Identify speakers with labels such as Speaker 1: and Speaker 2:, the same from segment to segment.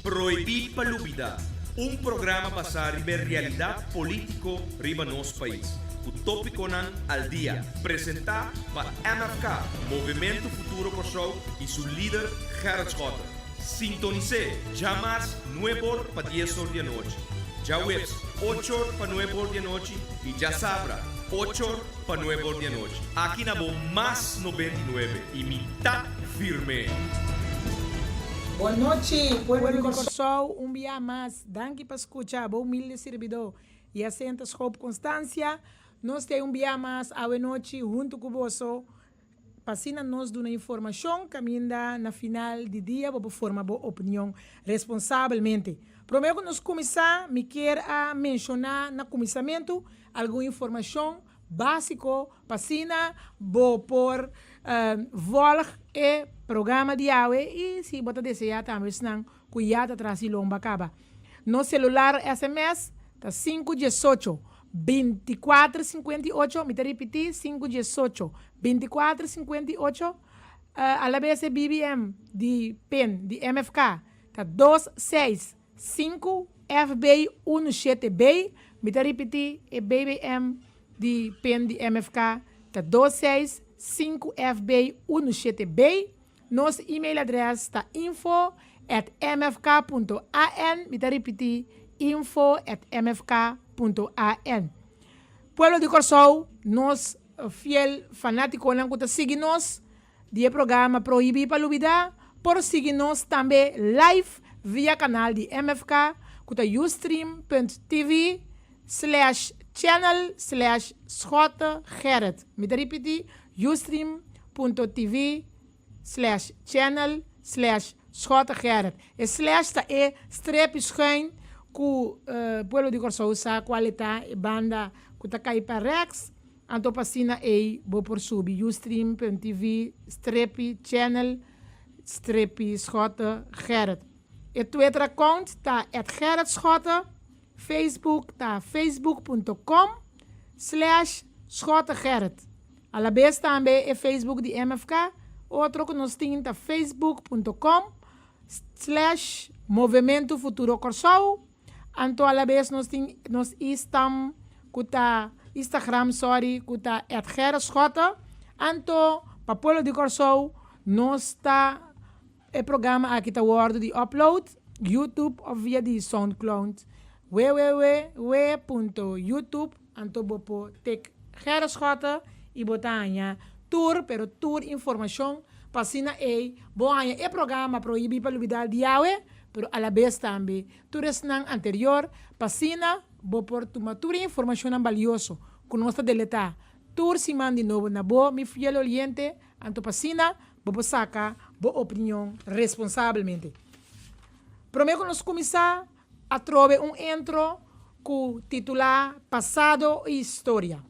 Speaker 1: Proibir Palubida, um programa para saber realidade político riba nosso país. O tópico nan al dia, apresentar para MFK, Movimento Futuro Kosovo e seu líder Gerrit Schotten. Sintonize, jamais 9 horas para 10 horas da noite. Já webs, 8 horas para 9 horas da noite e já sabra, 8 horas para 9 horas da noite. Aqui na Bom Mais 99 e mitad firme.
Speaker 2: Boa noite, pueblo de Corsol, dia mais. Danke para escuchar, bom humilde servidor. E assenta Scope Constância. Nós temos dia mais, a noite, junto com você. Passina nós de uma informação, caminha na final de dia, para formar boa opinião responsavelmente. Primeiro que nós começar, me quero mencionar no começamento alguma informação básica, passina, boa por volg e programa de AWE e se você deseja também não cuidado atrás de lomba acaba. No celular SMS tá 518 2458, me repetir 518 2458 a la vez BBM de PEN de MFK tá 265 FBI 17B, me repetir e BBM de PEN de MFK tá 265 FBI 17B. Nosso e-mail adresse está info@mfk.an. Me repetir, info@mfk.an. Pueblo de Corsol, nós fiel fanático não que sigue nós de programa Proibir Palubida, por seguir nós também live via canal de MFK, que ustream.tv/channel/Schotten Me repetir, ustream.tv/channel/Schotten E slash ta e streep schuin ku pueblo de Corsol sa qualità e banda ku ta kai pa rex anto pasina e bo por subi ustream.tv/channel/Schotten E Twitter account ta @Gerrit Facebook ta facebook.com/Schotten A la vez também é Facebook de MFK. Outro que nós temos é facebook.com/Movimento Futuro Corsol. Anto a la vez nós estamos com Instagram, com Gerrit Schotten. Anto para Pueblo de Corsol, nós está o programa aqui tá word de upload, YouTube ou via de SoundCloud. www.youtube anto bopo tek Gerrit Schotten e botanha tour informação passina boanha e programa proibir palubida diawe pero a la vez também tours nan anterior passina bo por tuma tour informação valioso com nossa deleta tour si man de novo na bo mi fiel oriente anto passina bo saca bo opinião responsavelmente. Primeiro nós começar a trover intro com titular Passado e História.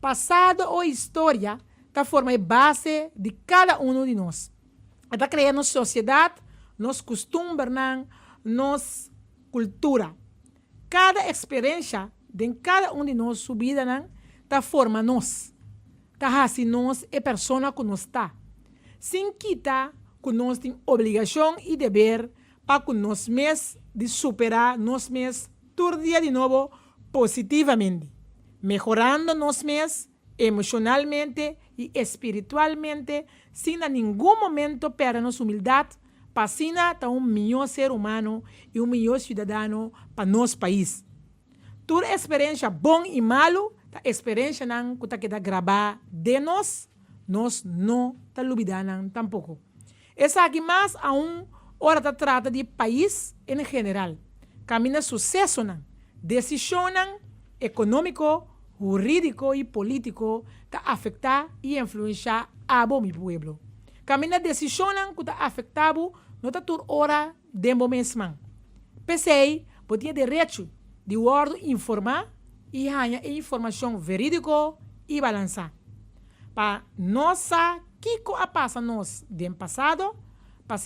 Speaker 2: Passado ou história está forma base de cada de nós. Está criando sociedade, nos costumes, nos cultura. Cada experiência de cada de nós subida está forma nós. Está assim nós é pessoa que nós está. Sem quitar que nós tem obrigação e dever para que nós mesmos de superar nós mesmos todo dia de novo positivamente. Mejorando nós mesmos emocionalmente e espiritualmente, sem a nenhum momento perder nossa humildade, para ser melhor ser humano e melhor cidadão para nosso país. Toda experiência bom e malo, a experiência que está gravar de nós não está olvidando tampouco. Essa aqui mais hora trata de país em geral. Camina sucesso, decisão econômico, jurídico e político que afeta e influencia a mi pueblo. Camina decisão que afeta não está por hora de momento. Pensei, podia direito de informar e ganhar informação verídica e balançada. Para nossa que passa nós do passado, para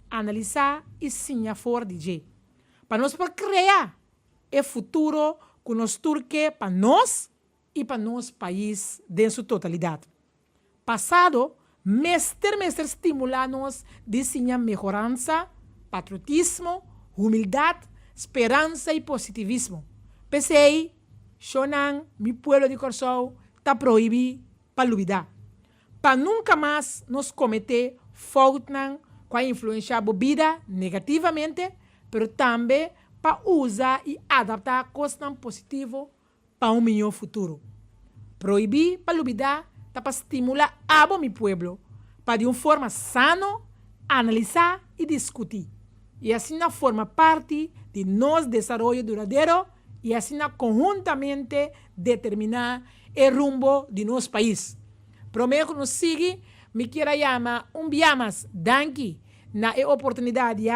Speaker 2: analisar e sinha fora de jeito. Para nós criar o futuro que nós turque para nós e para nosso país em sua totalidade. Passado, mestre estimular-nos de sinha melhorança patriotismo, humildad, esperanza y positivismo. Pensei, Shonan, mi pueblo de Corsou, está prohibido para olvidar. Para nunca más nos cometer faltas com a influência bebida negativamente, pero também para usar e adaptar coisas positivas para um melhor futuro. Proibir para olvidar tá para estimular a meu pueblo para de uma forma sana analisar e discutir. E assim forma parte de nosso desenvolvimento duradouro e assim conjuntamente determinar o rumbo de nosso país. Prometo que nos siga, me queira chamar biamas danke na oportunidade de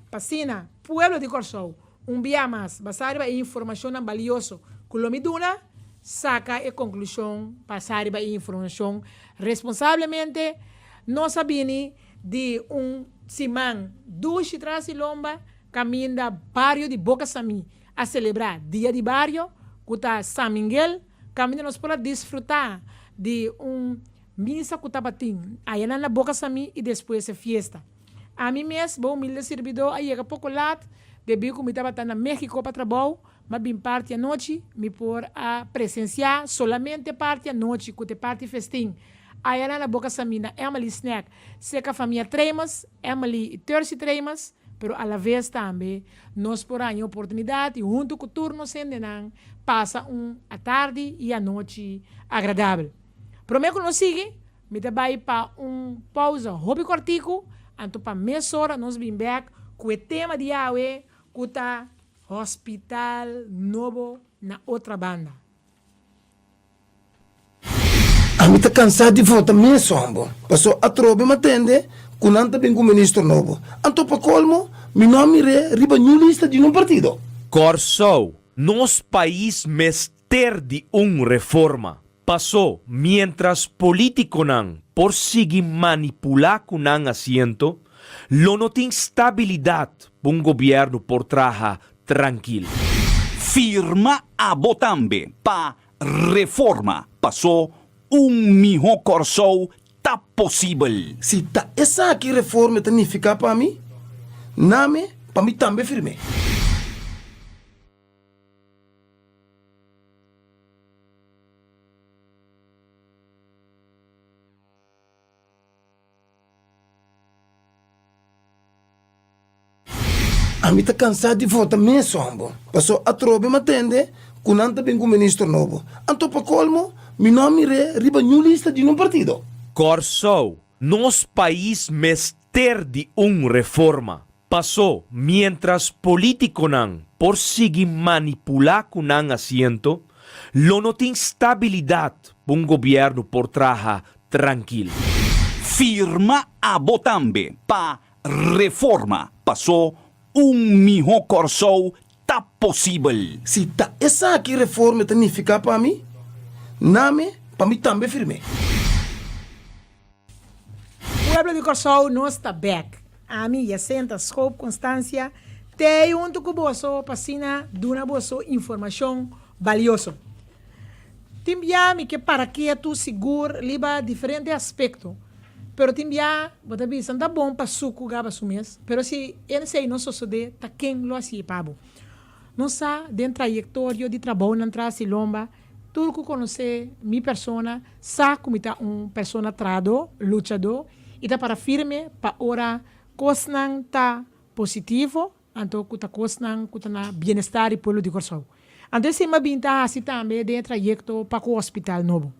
Speaker 2: pasina, pueblo de Corsou, biamas basado em informação valiosa, colomiduna, saca a conclusão, passar a informação responsablemente, nós sabemos de simão, duas tras lomba, caminho da barrio de Boca Sami, a celebrar dia de barrio, que San Miguel, caminho nós para desfrutar de missa que tabatim, aí na Boca Sami e depois a fiesta. A mim mesmo, bom humilde servidor, aí chega pouco lá, devido que me estava na México para trabalho, mas bem parte à noite, me por a presenciar solamente parte à noite, que parte festim. Aí na Boca Sami, é uma snack, seca a família treimas, é uma terça treimas, pero a la vez também, nós por a oportunidade, junto com o turno sendenan, passa a tarde e a noite agradável. Prometo que nos siga, me vai para pausa hobby cortico, então para meia hora nós vamos back com o tema de hoje, que está Hospital Novo na outra banda.
Speaker 3: A mim está cansado de volta minha sombo. Passou a trobe me atende, com nanta bem com o ministro novo. Então para colmo, meu nome é riba new lista de um partido.
Speaker 1: Corsou, nos país mester de reforma. Passou, mientras político nan por seguir manipular com nan asiento, lo no tem estabilidade governo por traja tranquilo.
Speaker 4: Firma a botambe pa reforma. Passou mijo Corsou tá possível.
Speaker 3: Se tá essa aqui reforma significa para mim, name para mim também firme. A mim está cansado de volta minha sombo. Passou a trobe me atende, com nanta bem com o ministro novo. Então para colmo, meu nome é riba new lista de um partido.
Speaker 1: Corsou, nos país mester de reforma. Passou, mientras político nan por seguir manipular com nan asiento, lo no tem estabilidade governo por traja tranquilo.
Speaker 4: Firma a botambe pa reforma. Passou mijo Corsou tá possível.
Speaker 3: Se tá essa aqui reforma significa para mim, name para mim também firme.
Speaker 2: Pueblo de Corsou não está back. A mim já senta scope constância, tem junto com você passina de uma boa informação valiosa. Timbia-me que para que tu seguro liba diferente aspecto. Pero timbia, bota bisa, tá bom para suco gaba sumes. Pero se ele sei não sucede, tá quem lo assim pabo. Não sa dentro trajetória de trabalho na trás lomba, tudo que conhece minha persona, sa como tá persona trado, luchador, e tá para firme para ora cosnan tá positivo, então que tá cosnan que tá na bem-estar e pueblo de Corsou. Então se me binta assim também dentro trajeto para o hospital novo.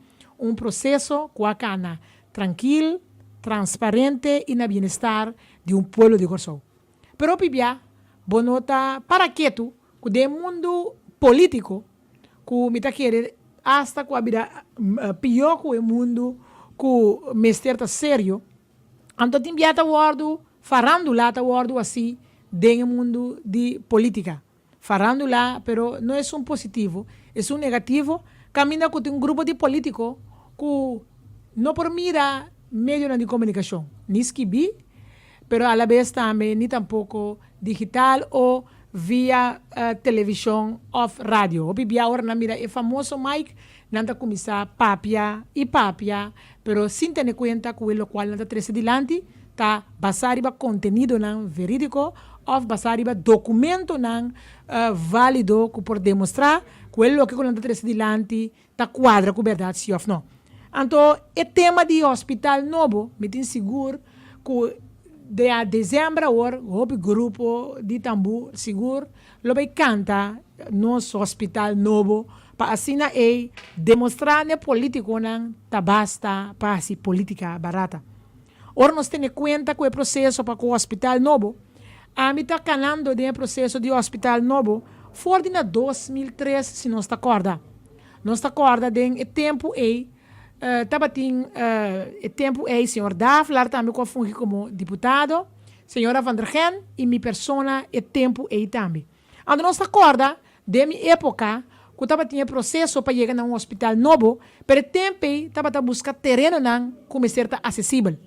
Speaker 2: Processo com a cana tranquilo, transparente e na bem-estar de pueblo de Corsou. Pero pibia, bonota para que tu, que de mundo político, que me tá querer hasta que a vida pior que o mundo, que me está sério, então timbia tá guardo, farandula tá guardo assim, dentro do mundo de política. Farandula, pero não é positivo, é negativo, caminha com um grupo de políticos que não por mira meio de comunicação, ni esquibi, pero a la vez também ni tampoco digital ou via televisão ou rádio. O bibia agora na mira é famoso Mike, nanda começar papia, pero sem ter conta com o qual nanda trece dilante, tá basado em contenido não verídico ou basado em documento não válido que por demonstrar que o que está trazer adiante tá quadra com verdade sim ou não. Então, o tema de hospital novo, me tem seguro que de dezembro o grupo de Tambu seguro lo vai canta nosso hospital novo para assim demonstrar ne político não tá basta para si política barata. Ora nós temos conta com o processo para o hospital novo. A mim está canando de processo de hospital novo fora de 2003 se não está acorda. Não está acorda de tempo tempo senhor Daf, lá também que fungi como deputado, senhora Van der Gen e minha persona tempo também. Ando não se acorda de minha época que estava tinha processo para chegar a um hospital novo, pero tempo estava a buscar terreno não como certa acessível.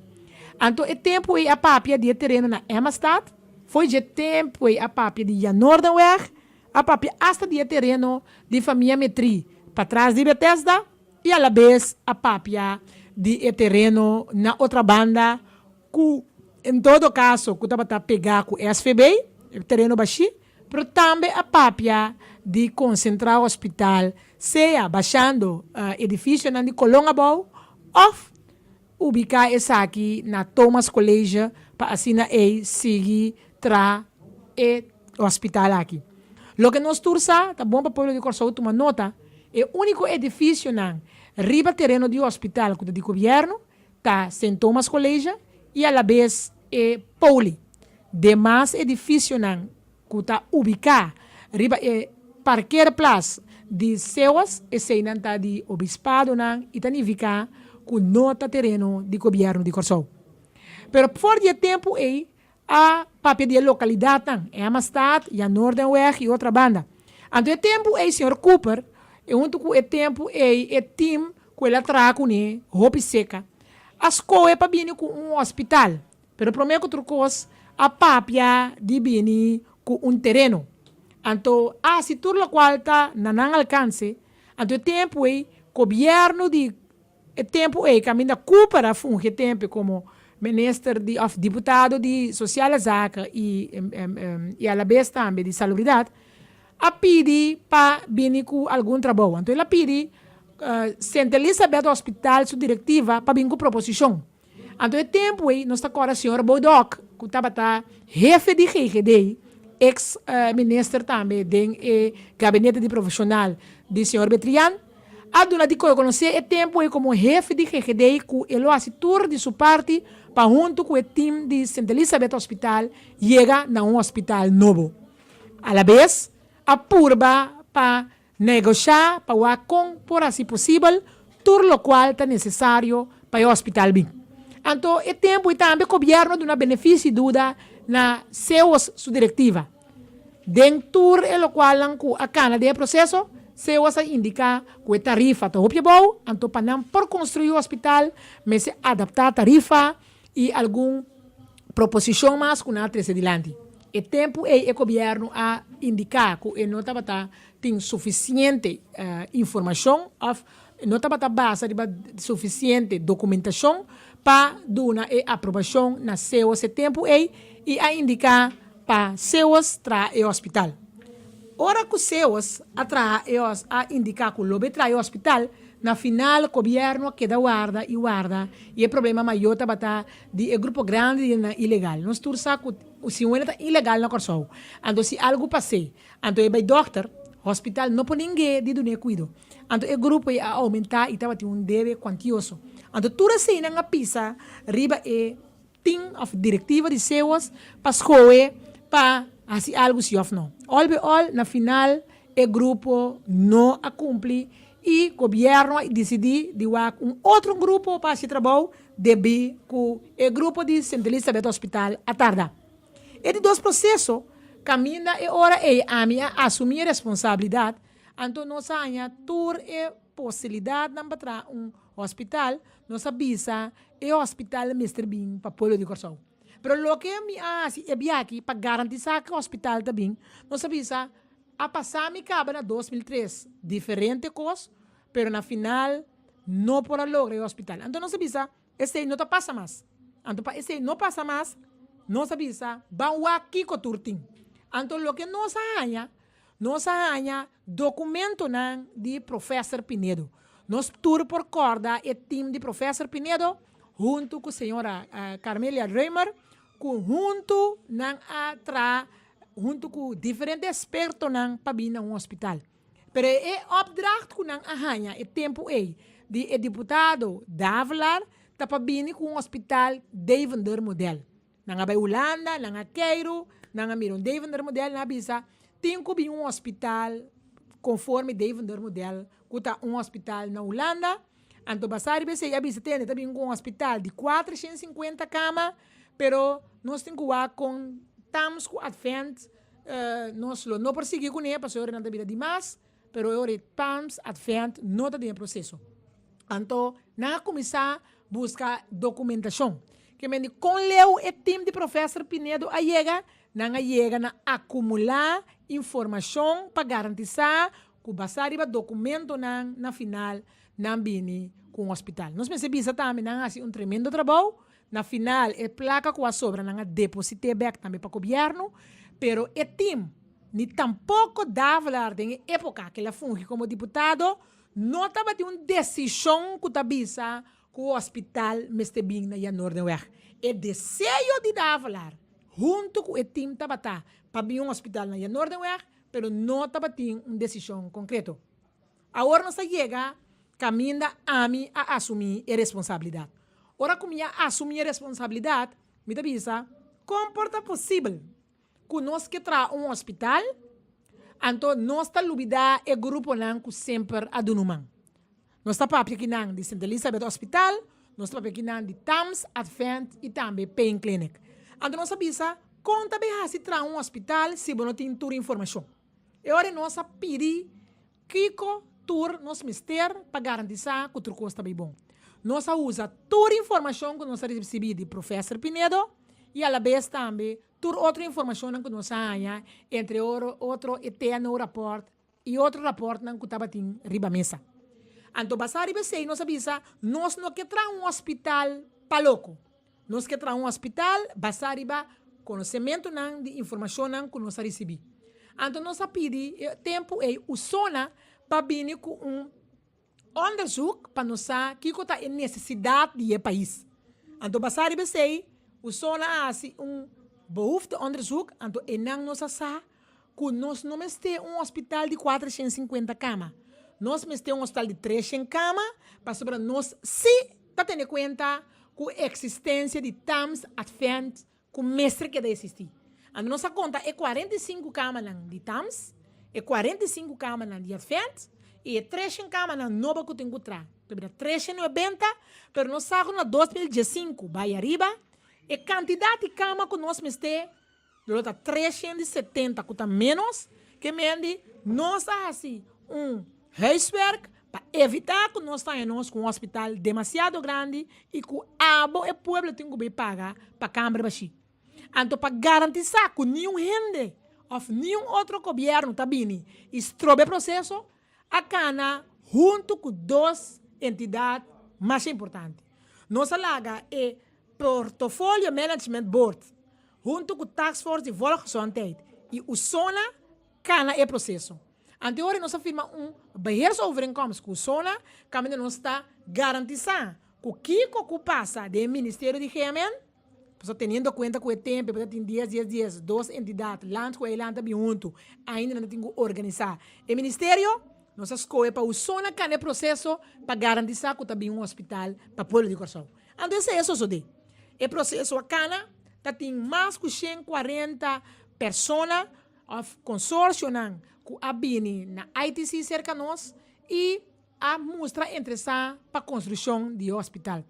Speaker 2: Então o tempo a papia de terreno na Emastad, foi de tempo a papia de Noordenweg, a papia hasta de terreno de família Metri, para trás de Bethesda. E a la vez a papia de terreno na outra banda, que em todo caso, que estava a pegar com o SFB, o terreno baixo, mas também a papia de concentrar o hospital, seja baixando edifício na Colongabou, ou ubicar esse aqui na Thomas College, para assim seguir tra o hospital aqui. Lo que nós tursa, tá bom para o povo de Corsou tomar nota, é o único edifício não riba terreno do hospital que de governo tá St. Thomas College e a la vez Pauli. Demais edifício não que tá ubicado riba parqueira place de seus esse não tá de obispado não e tá nivica que nota terreno de governo de Corsou. Pero por de tempo a papel de localidade não é Amistad e a Noordenweg e outra banda. Então tempo senhor Cooper junto com o tempo e time que ele traga né roupa seca as coisas para vir com hospital pero prometo outra coisa a papia de vir com terreno então se tudo o qual está não alcance então o tempo governo de tempo caminha coopera funge tempo como ministro de deputado de social zaken e a la vez também de salubridade a pedir para vir com algum trabalho. Então, ela pede St. Elizabeth Hospital, sua diretiva, para vir com proposição. Então, o tempo nós está agora a senhora Bodoc, que estava jefe de GGD, ex-ministro também do gabinete de profissional de senhor Betrian, a dona de conhecer o tempo como jefe de GGD, que ele faz tour de sua parte, para junto com o time de St. Elizabeth Hospital, chega a hospital novo. A la vez, apurba para negociar, para com, por assim possível, tudo o qual está necessário para o hospital bem. Então, o tempo e também o governo de uma benefício dúvida na sua diretiva. Dentro do qual a cana de processo, se você indicar que a tarifa está bom, então para por construir o hospital, mas se adaptar a tarifa e alguma proposição mais que não trazer adiante. O tempo o governo a indicar que não tem suficiente informação, não estava base de suficiente documentação para dar a aprovação na seu tempo e a indicar para seus tra o hospital. Ora que seus a indicar que o tra o hospital, na final o governo queda guarda e o problema maior estava de grupo grande de ilegal. Nós tursa que se está ilegal na Corsou. Então se algo passe, então vai doctor, hospital não pode ninguém de donar cuido. Então o grupo ia aumentar e estava tendo deve quantioso. Então tudo assim na pisa riba team of diretiva de seus para escolher para assim algo se of não. All na final o grupo não a cumpre e o governo decidiu de outro grupo para esse trabalho deve com o grupo de St. Elizabeth Hospital a tarde. E de dois processos, caminha e hora a minha assumir a responsabilidade, então nós ainda tur e possibilidade de para hospital, nós avisa o hospital Mr. Bing para o povo de Corsou. Pero lo que me hace é aqui para garantizar que o hospital está bem, nós avisa a passar me cabe na 2003, diferente coisa, pero na final não por lograr o hospital. Então nós avisa, este não passa mais. Anto pa ese no pasa más, no se avisa, van aquí con turtin. Anto lo que nos hanya documento nan de professor Pinedo. Nós tour por corda e time de professor Pinedo, junto com a senhora Carmelia Reimer, junto com diferentes expertos nan pabina um hospital. Pero é opdracht com nan ahanya e tempo de deputado Davlar tá pabini com um hospital Devender model. Nanga by Holanda, nanga Cairo, nanga miron Devender model na bisa tem que um hospital conforme Devender model, que um hospital na Holanda. Anto basari bese ya bisa tem também um hospital de 450 camas, pero nós temos que com tams com advent nós não perseguir com ele, para ser na vida demais, pero ore tams advent não está em processo. Anto na começar buscar documentação. Que me com leu e time de professor Pinedo a chega na acumular informação para garantizar que o basari ba documento na final na bini com o hospital. Nós percebemos também na assim tremendo trabalho. Na final é placa com a sobra na deposite back também para o governo, pero o time ni tampouco dava lá em época que ela funge como deputado, não estava de uma decisão que tabisa que o hospital meste bem na Noordenweg. É desejo de Davalar, junto com o time tabata, para vir um hospital na Noordenweg, pero não tabatim uma decisão concreta. Agora nós chega, caminha a mim a assumir a responsabilidade. Ora como eu assumir a responsabilidade, me tabisa, comporta possível que nós que tra um hospital, então nós está lubida e grupo não que sempre adunumang. Nós está para aqui não de St. Elizabeth Hospital, nós está para aqui não de Tams, Advent e também Pain Clinic. Então nós sabia conta bem se tra um hospital se não tem toda informação. E agora nós pedir que tour nós mister para garantizar que o truco está bem bom. Nós usa toda a informação que nós recebemos de professor Pinedo e a la vez também toda outra informação que nós ganha entre outro eterno rapport e outro rapport que estava em riba mesa. Então, basari bese nós avisa, nós não quer um hospital paloco. Nós quer um hospital basari ba conhecimento de informação que nós recebemos. Então, nós pedi tempo e usona para vir com onderzoek para nós que é necessidade do país. Então, basari bese usona assim behoefte onderzoek, então enang nós sa que nós não temos hospital de 450 camas. Nós temos hospital de 300 camas, para nós se está tendo conta com a existência de TAMS, Advent, com mestre que deve existir. A nossa conta é 45 camas de TAMS, é 45 camas de Advent, e 300 camas na nova que tem que entrar. 390, mas nós sabemos na 2015, vai arriba, e quantidade de camas que nós temos, 370, que está menos, que mende, nós assim, huiswerk para evitar que nós tenhamos com um hospital demasiado grande e que o povo tem que pagar para a Câmara Baixi. Então, para garantizar que nenhum rende ou nenhum outro governo está vindo e estrobe o processo, a Cana, junto com duas entidades mais importantes. Nós alaga é Portfolio Management Board, junto com o Task Force de Volksgezondheid e o SONA, Cana é processo. Anteriormente, nós afirmamos beheersovereenkomst com o SONA, que nós está garantizando que o que passa do Ministério de Gemen, tendo em conta que o tempo, tem 10 duas entidades, land com land também junto, ainda não tem que organizar. O Ministério, nós escolhemos para o SONA, que é processo para garantizar que também hospital para o povo de Coração. Então, esse é isso. O processo a Cana, tem mais de 140 pessoas, consórcio, que abini na ITC cerca nós e a mostra interessar para a construção de hospital.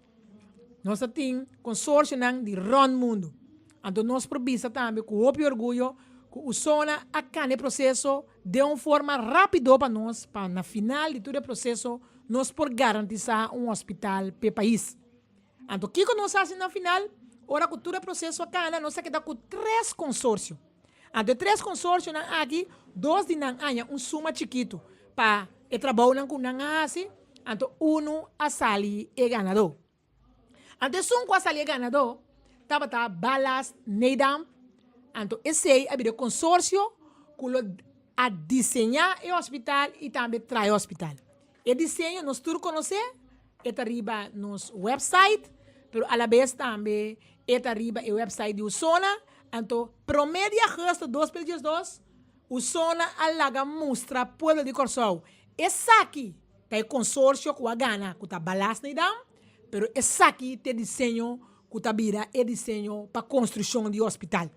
Speaker 2: Nós temos consórcio de Ron Mundo. Então, nós provisa também com o orgulho que o SONA acá no processo de uma forma rápida para nós, para na final de todo o processo, nós por garantizar hospital para o país. Então, o que nós fazemos na final? Ora, com todo o processo acá, nós quedamos com 3 consórcios. Então, 3 consórcios aqui, 2 de suma chiquito para o trabalho com assim, então, a sali é ganador. Antes um quase ali ganador, tava balas Neidam, então esse é o consórcio que a desenhar o hospital e também trai o hospital. E desenho nós todos conhecer, é arriba nos website, pero a la vez também é arriba o website de Usona, então promédio agosto 2012, Usona alaga mostra pueblo de Corsou. Esse aqui é o consórcio que a gana, que tá balas Neidam, pero esse aqui tem desenho que tá vira é desenho para construção de hospital.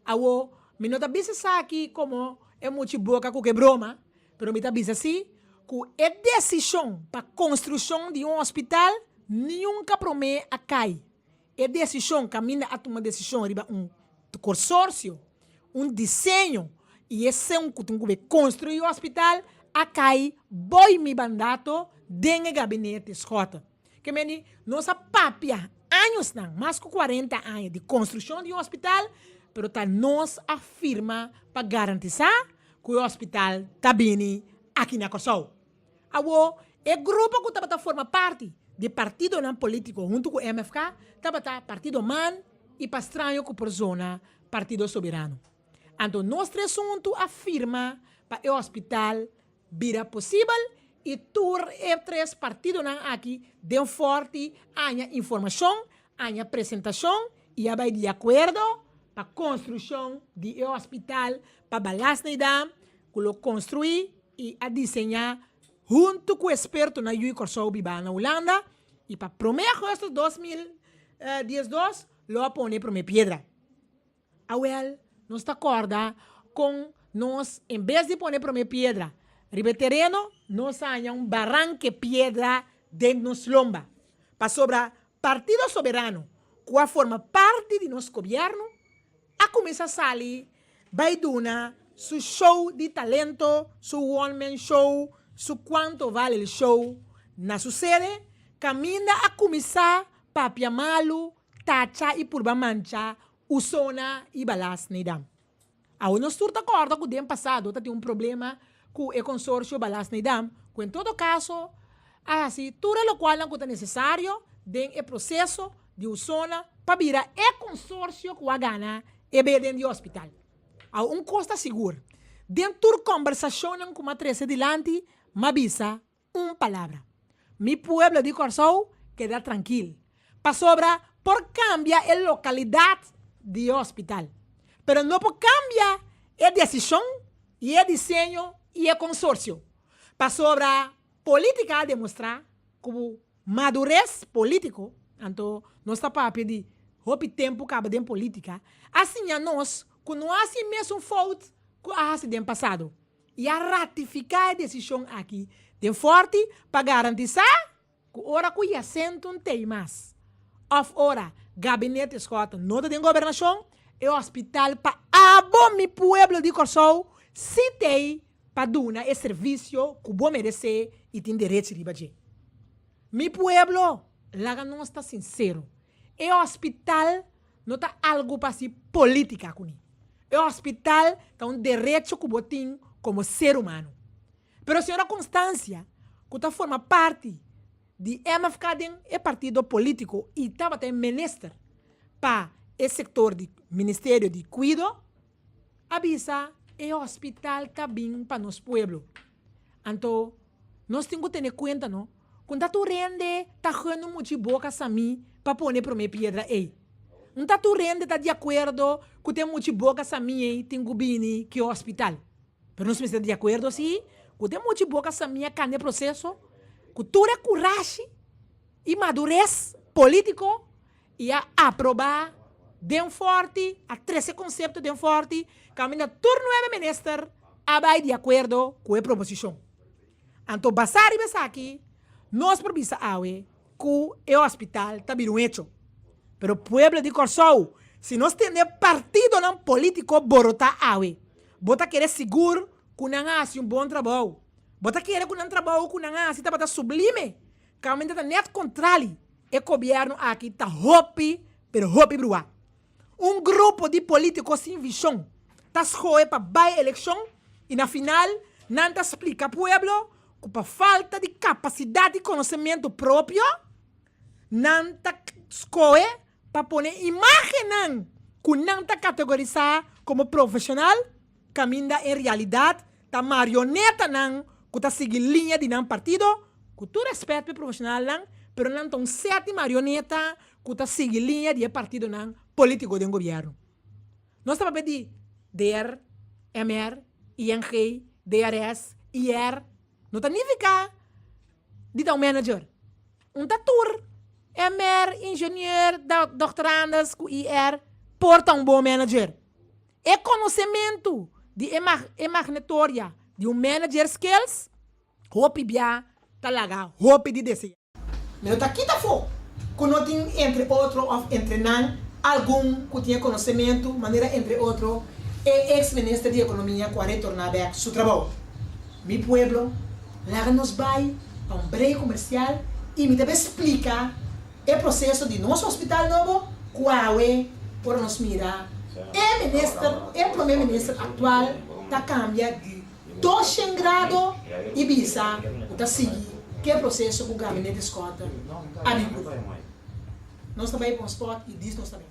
Speaker 2: Awo, me nota bisa aqui como é muito boca com que broma, pero me tá bisa assim, que é decisão para construção de hospital, nunca promete a cai. É decisão, caminha a tomar decisão, riba consórcio, desenho, e esse é que tem que construir o hospital, a cai, boi mi mandato, dentro do gabinete escota. Que meni, nossa papia, anos não, mais de 40 anos de construção de hospital, pero tá nos afirma para garantizar que o hospital está bem aqui na Corsou. Awo, o grupo que estava forma parte do partido não político junto com o MFK, estava partido MAN e para estranho com por zona partido soberano. Então, nosso assunto afirma para o hospital vira possível e tur e três partidos aqui dão forte a informação, a apresentação e a vai de acordo para a construção do hospital para Balas Neidam, que lo construir e a desenhar junto com o experto na Yui Corsou Biba na Holanda e para 1 de agosto de 2012 lo pone para piedra. Awel, nós está acorda com nós, em vez de poner para piedra, ribe terreno, nós há barranque piedra dentro nos lomba. Para sobra partido soberano, que forma parte de nosso governo, a começar a sair, vai duna, su show de talento, su one-man show, su quanto vale o show, na sucede, caminha a começar papia malu, tacha e purba mancha, Usona e Balas Neidam. Ao nós turta acorda que o ano passado tem problema com o consórcio Balas Neidam, que em todo caso, assim, tudo o qual não é necessário, dentro do processo de Usona, para virar o consórcio que a gana e bem dentro do hospital. Há costa seguro. Dentro da conversação com a trece dilante, me avisa palavra. Mi pueblo de Corsou queda tranquilo. Para sobra, por cambiar a localidade de hospital. Pero não por cambiar a decisão e o desenho e o consórcio. Para sobra, política demonstrar como madurez político, então, nós está para pedir hope tempo acaba de política, assim a nós, que não há assim mesmo fault que há assim de passado. E a ratificar a decisão aqui, de forte, para garantizar que ora que ia sentam tem mais. Of ora, gabinete escota, nota de governação, e hospital para abo mi pueblo de Corsou, se tem para dar esse serviço que vou merecer e tem direito de bater. Mi pueblo, lá não está sincero. E hospital não está algo para si política com ele. E hospital está direito que você tem como ser humano. Pero a senhora Constância, que está forma parte de MFK, é partido político e estava até ministro para o setor do Ministério de Cuido, avisa que o hospital está bem para nosso povo. Então, nós temos que ter conta, não? Quando tu rende, tá ganhando muito boca a mim para pôr para minha pedra, ei. Não tá tu rende, tá de acordo que tem muito boca a mim, ei, tem gubini que é o hospital. Pero não se está de acordo, sim, que tem muito boca a mim, que é processo, que tu é coragem e madurez político e a aprovar de forte, a 13 conceptos de forte, caminha turno é ministro, a vai de acordo com a proposição. Então, basar e basar aqui, nós provisa awe que o hospital está bem hecho. Pero o pueblo de Corsou, se nós temos partido não político, borota awe. Bota querer seguro que não hace bom trabalho. Bota querer que não trabalho que não hace, está sublime. Caminho está net contrário. O governo aqui está hopi, pero hopi brua. Grupo de políticos sem visão. Está escolhendo para a eleição e na final não explica ao pueblo que por falta de capacidade e conhecimento próprio, nanta escoe para poner imagen nan, que nanta categorizar como profissional, caminda em realidade, ta marioneta nan, que ta seguir linha de nan partido, que tu respeito o profissional nan, pero não tão certo marioneta, que ta seguir linha de partido nan, político de governo. Nós estamos pedindo DR, MR, ING, DRS, IR, não significa de um manager. Um tatur, MR, engenheiro, doutorandas, IR, porta um bom manager. É conhecimento de emagnetória de um manager skills, hope bia, talaga, hope de desejar. Mas tá aqui tá fo, que não tem entre outro of entre nan, algum que tinha conhecimento, maneira entre outro, é ex-ministro de economia que retornar back seu trabalho. Mi pueblo, lá nos vai a um break comercial e me deve explicar o processo de nosso hospital novo, qual é, por nos mirar, o primeiro-ministro atual está cambia de 200 graus e bisa, está seguir que processo que o gabinete escuta a mim. Nós também para um spot e diz nós também.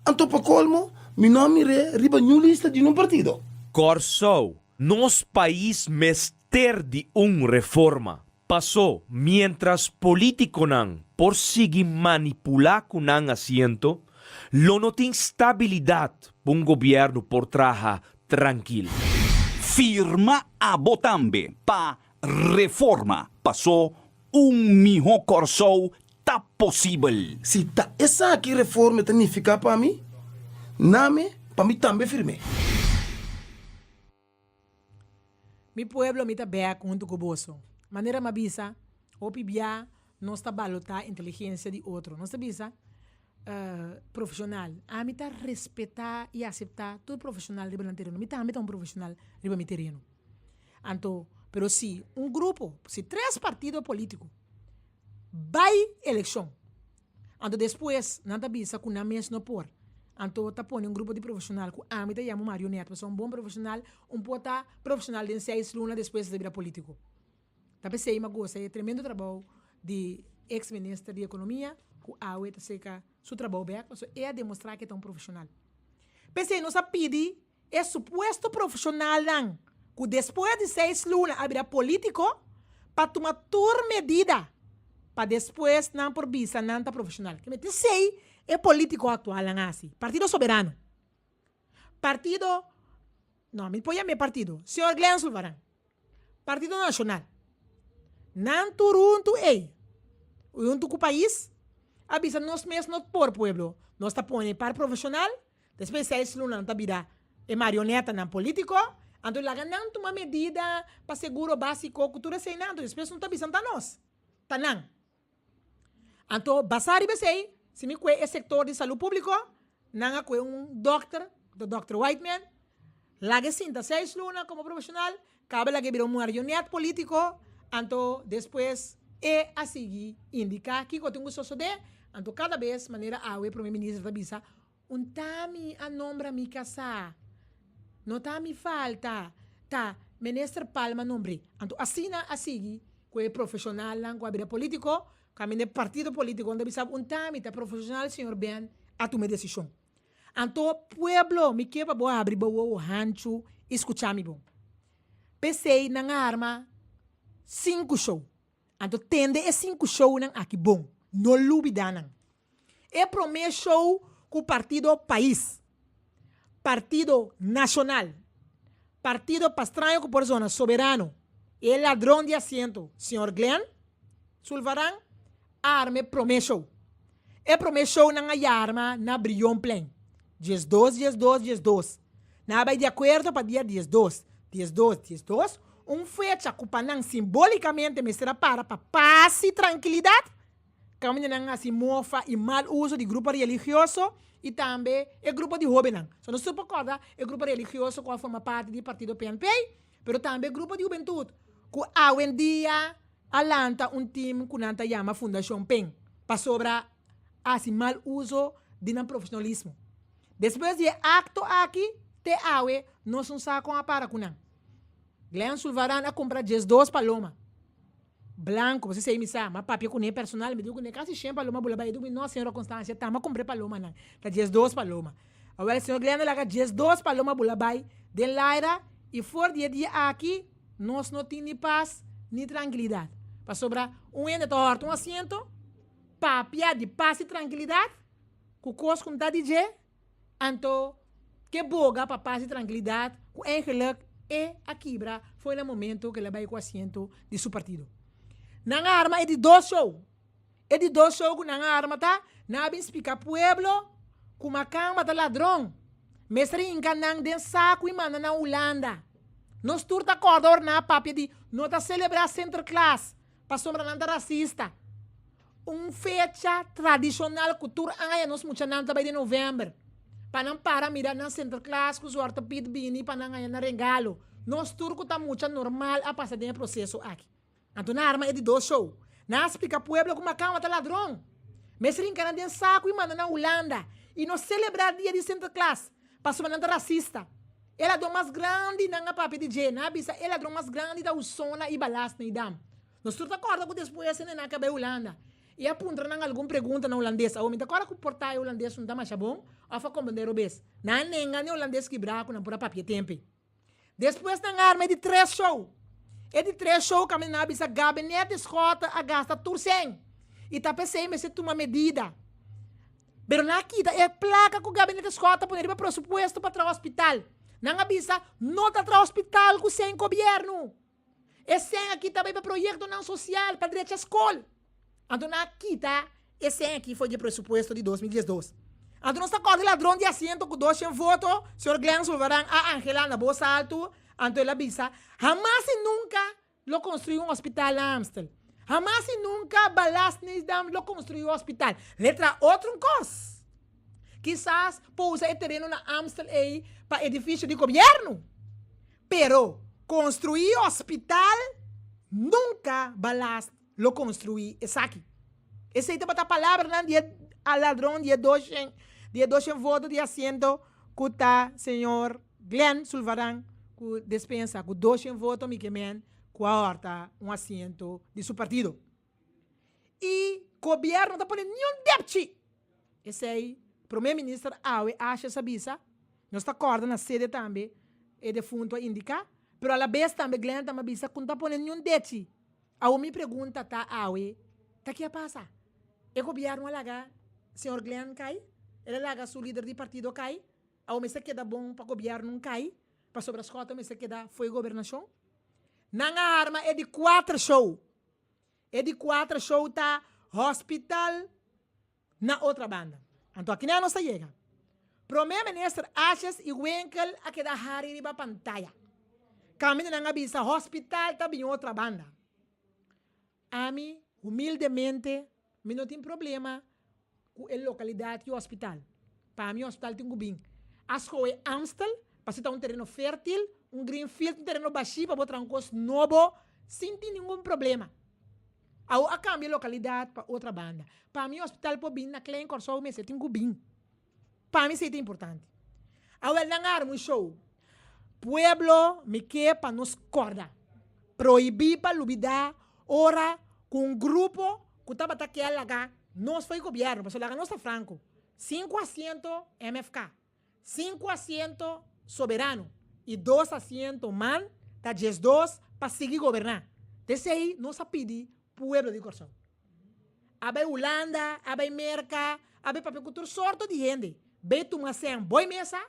Speaker 3: Anto pa colmo, mi nome é riba new lista de um partido.
Speaker 1: Corso, nos país mester de reforma. Pasó mientras político nan por seguir manipular con asiento, lo no tiene estabilidad un gobierno por traja tranquilo.
Speaker 4: Firma a Botambe pa reforma. Pasó mijo corso ta posible.
Speaker 3: Se tá essa aqui reforma significa para mim, name para mim também firme.
Speaker 2: Mi pueblo mi tabea junto com o bolso. Maneira mabisa, opibia, não está balotar inteligência de outro. Não está bisa profissional. A mim tá respeitar e aceitar todo profissional de belo terreno. Mi tá um profissional de meu terreno. Então, pero se um grupo, se 3 partidos políticos vai eleição, então depois não tá bisa com na mês no por. Então, tá pondo um grupo de profissional que a mim tá chama marioneta, mas um bom profissional, pota profissional de 6 lunas depois de virar político. Tá pensei, mas gosta, é tremendo trabalho de ex-ministro de economia, que a UE tá seca seu trabalho bem, mas é demonstrar que é um profissional. Pensei, nós pedi é suposto profissional não, que depois de 6 lunas a virar político, para tomar toda medida, para depois não por vista, não tá profissional. Que me sei é político atual não assim. Partido Soberano. Partido, não, me põe a meu partido. Senhor Glenn Sulvaran. Partido Nacional. Não turunto ei. Junto com o país, avisa nós mesmos não por pueblo. Nós tá pondo para profissional, depois 6 lunas não tá virá é marioneta não político, então lá não toma medida para seguro básico, cultura sem nada, depois não tá avisando a nós. Tá não. Então, basari besei, se me é setor de saúde público, não é doctor, do Dr. Whiteman, lá que sinta 6 lunas como profissional, cabe lá que virou marionete político, então depois é a seguir indicar que eu tenho que de, então cada vez maneira a o primeiro-ministro da bisa, tami a nombra mi casa, não tá me falta, tá, ministro Palma nombre, então assina a seguir, que é profissional, que é político, caminho de partido político, onde bisa tami tá profissional, senhor Ben, a tomar decisão. Então, pueblo, me quebra boa abrir o rancho, escutar-me bom. Pensei na arma 5 shows. Então, tende é 5 shows aqui bom. Não lubida não. É primeiro show com o partido país. Partido nacional. Partido pastranho com por zona soberano. E ladrão de assento. Senhor Glenn Sulvaran, arme primeiro show. É primeiro show na arma na Brion Plain. Dias 2. Na vai de acordo para dia 12. 12. Fecha que o simbolicamente me será para paz e tranquilidade. Caminho não assim mofa e mal uso de grupo religioso e também é grupo de jovens. Só não se pode é grupo religioso que forma parte do partido PNP, mas também grupo de juventude. Que hoje em dia alanta time que não chama Fundação PEN para sobrar assim mal uso de não profissionalismo. Depois de acto aqui, te awe, nós não sabemos com a para com não. Glenn Sullivan a comprar 2 paloma. Blanco, você sei me sabe, mas papi com nem personal, me digo que nem casi 100 paloma, bula vai, não, senhora Constância, tá, mas comprei paloma, não. Tá 2 paloma. Agora, o senhor Glenn laga 2 paloma, bula vai, de Laira, e for dia aqui, nós não temos nem paz, nem tranquilidade. Para sobrar ende torto, um assento, papi de paz e tranquilidade, com coisa como tá DJ, então, que boga para paz e tranquilidade, com eigenlijk, e a quebra foi no momento que ela vai com o assento de seu partido. Nanga arma é de 2 show. É de 2 show que nanga arma tá, na bem explicar pueblo, com uma cama de ladrão. Mestre encanang den saco e manda na Holanda. Nós turta acordar na papi de nota celebrar Sinterklaas, para sombra nada racista. Fecha tradicional cultura anga nós mucha nanta by de novembro. Para não para mirar na Sinterklaas com os ortoped bini para não ganhar na regalo. Nós turco tá mucha normal a passar dentro processo aqui. Então na arma é de 2 show. Na explica pueblo com uma cama de ladrão. Mestre encanang den saco e manda na Holanda. E nós celebrar dia de Sinterklaas. Para sombra nada racista. Ela é mais grande na papi de Jê, na bisa, ela é mais grande da Usona e Balas na Idam. Nós tudo acorda com depois na acaba Holanda. E apunta na alguma pergunta na holandês. A homem tá agora com o portal holandês não dá mais bom, a fa compreender o bes. Na nenga ne holandês que braco na pura papi tempe. Depois na arma é de 3 show. É de 3 show que a menina bisa gabinete escota a gasta turcem. E tá pensei me se uma medida. Pero na quita é placa com o gabinete escota por ir para presupuesto para o hospital. Não avisa, não está para o hospital com sem governo. E sem aqui também para projeto não social, para direito à escola. Então, aqui tá, e sem aqui foi de pressuposto de 2012. Então, nós está com o ladrão de assento com 2 votos, o senhor Glenn Sullivan, a Angela na bolsa alto, então ele avisa, jamás e nunca lo construiu hospital na Amstel. Jamás e nunca Balas Nisdam lo construiu hospital. Letra outro coisa. Quizás pousa o terreno na Amstel aí para edifício de governo. Pero construir hospital nunca Balas lo construir essa aqui. Essa aí tem a palavra não de a ladrão de 2 votos de assento que tá senhor Glenn Sullivan que dispensa com 2 votos me quemen com a horta assento de seu partido. E o governo está ponendo nenhum débito. Esse aí primeiro-ministro Awe acha essa bisa, nós está acorda na sede também, é defunto a indicar, pero a la vez também Glenn também bisa, quando está ponendo nenhum dete. A me pergunta, tá, Awe, tá que passa? É governo alaga, senhor Glenn cai? Ele alaga seu líder de partido cai? A me se queda bom para governo não cai? Para sobre as cotas, me se queda foi governação? Nanga arma é de 4 show. É de 4 show, tá, hospital na outra banda. Então aqui não está chega. Primeiro-ministro Achas e Winkel a que dá hari riba pantalla. Caminho na bisa hospital tá bem outra banda. A mim, humildemente, me não tem problema com a localidade e o hospital. Para mim, o hospital tem bem. As coisas Amstel, para ser um terreno fértil, um greenfield, um terreno baixo, para botar um costo novo, sem ter nenhum problema. A cambio localidade para outra banda. Para mim, o hospital por bem na Klein Corsou, mas tem bem. Para mim, isso é importante. Agora, langar um show. Pueblo, me quer para nos corda. Proibir para lubidar, ora, com grupo, que estava aqui a lagar, nós foi governo, mas o lagar não está franco. 5 assentos MFK, 5 assentos soberano e 2 assentos man, tá 2 para seguir governar. Desse aí, nós pedimos pueblo de Corsão. Abai Holanda, abai Merca, abai papel cultura, sorte de gente. Beto uma sem boa mesa,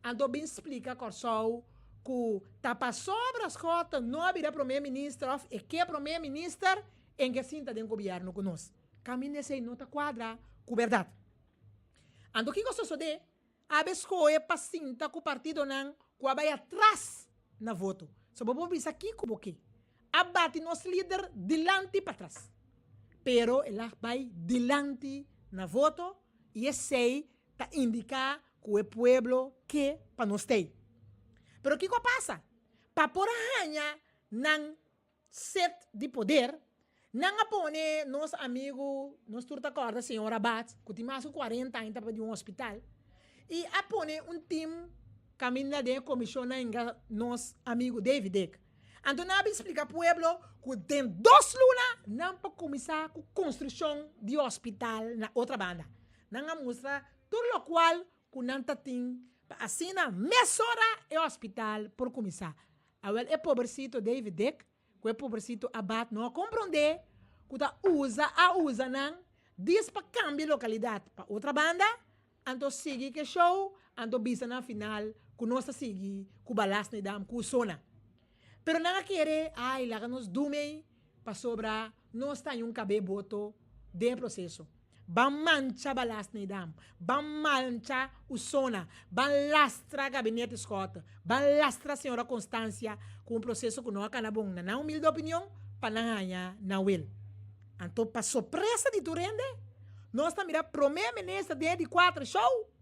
Speaker 2: ando bem explica Corsão que tapa sobre as cotas, não haverá primeiro-ministro, e que é primeiro-ministro em que sinta de um governo conosco. Caminho esse não está quadra com verdade. Ando que gostoso de, abai escolhe para sinta que o partido não, que abai atrás na voto. Só vamos ver aqui como que. Abate nosso líder delante para trás. Pero ela vai delante na voto e esse está indicar que o pueblo que para nós ter. Pero o que passa? Para por arranha não set de poder, não apone nos amigos, nos turta corda, senhora Batz, que tem mais de 40 anos para um hospital, e apone time caminha de comissão em nos amigo David Deck. Então, não explica pueblo que tem 2 lunas não para começar com construção de hospital na outra banda. Não mostra tudo o qual que não tem assim na mesora é hospital por começar. Agora, é pobrecito David Dick, que é pobrecito Abad, não compreender que tá usa não, diz para cambiar localidade para outra banda, então sigue que show, então bisa na final, que nós sigue, que balas ne dam, que sona. Pero não querer, ai, lá nos dumei, para sobrar, nós está em cabeboto de processo. Ban mancha balas ne dam, ban mancha o sona, ban lastra gabinete Scott, ban lastra senhora Constância, com um processo que não acaba bom, na humilde opinião, para não ganhar na will. Então, para surpresa de Turende, nós estamos mirando primeiro-ministro de 4 show,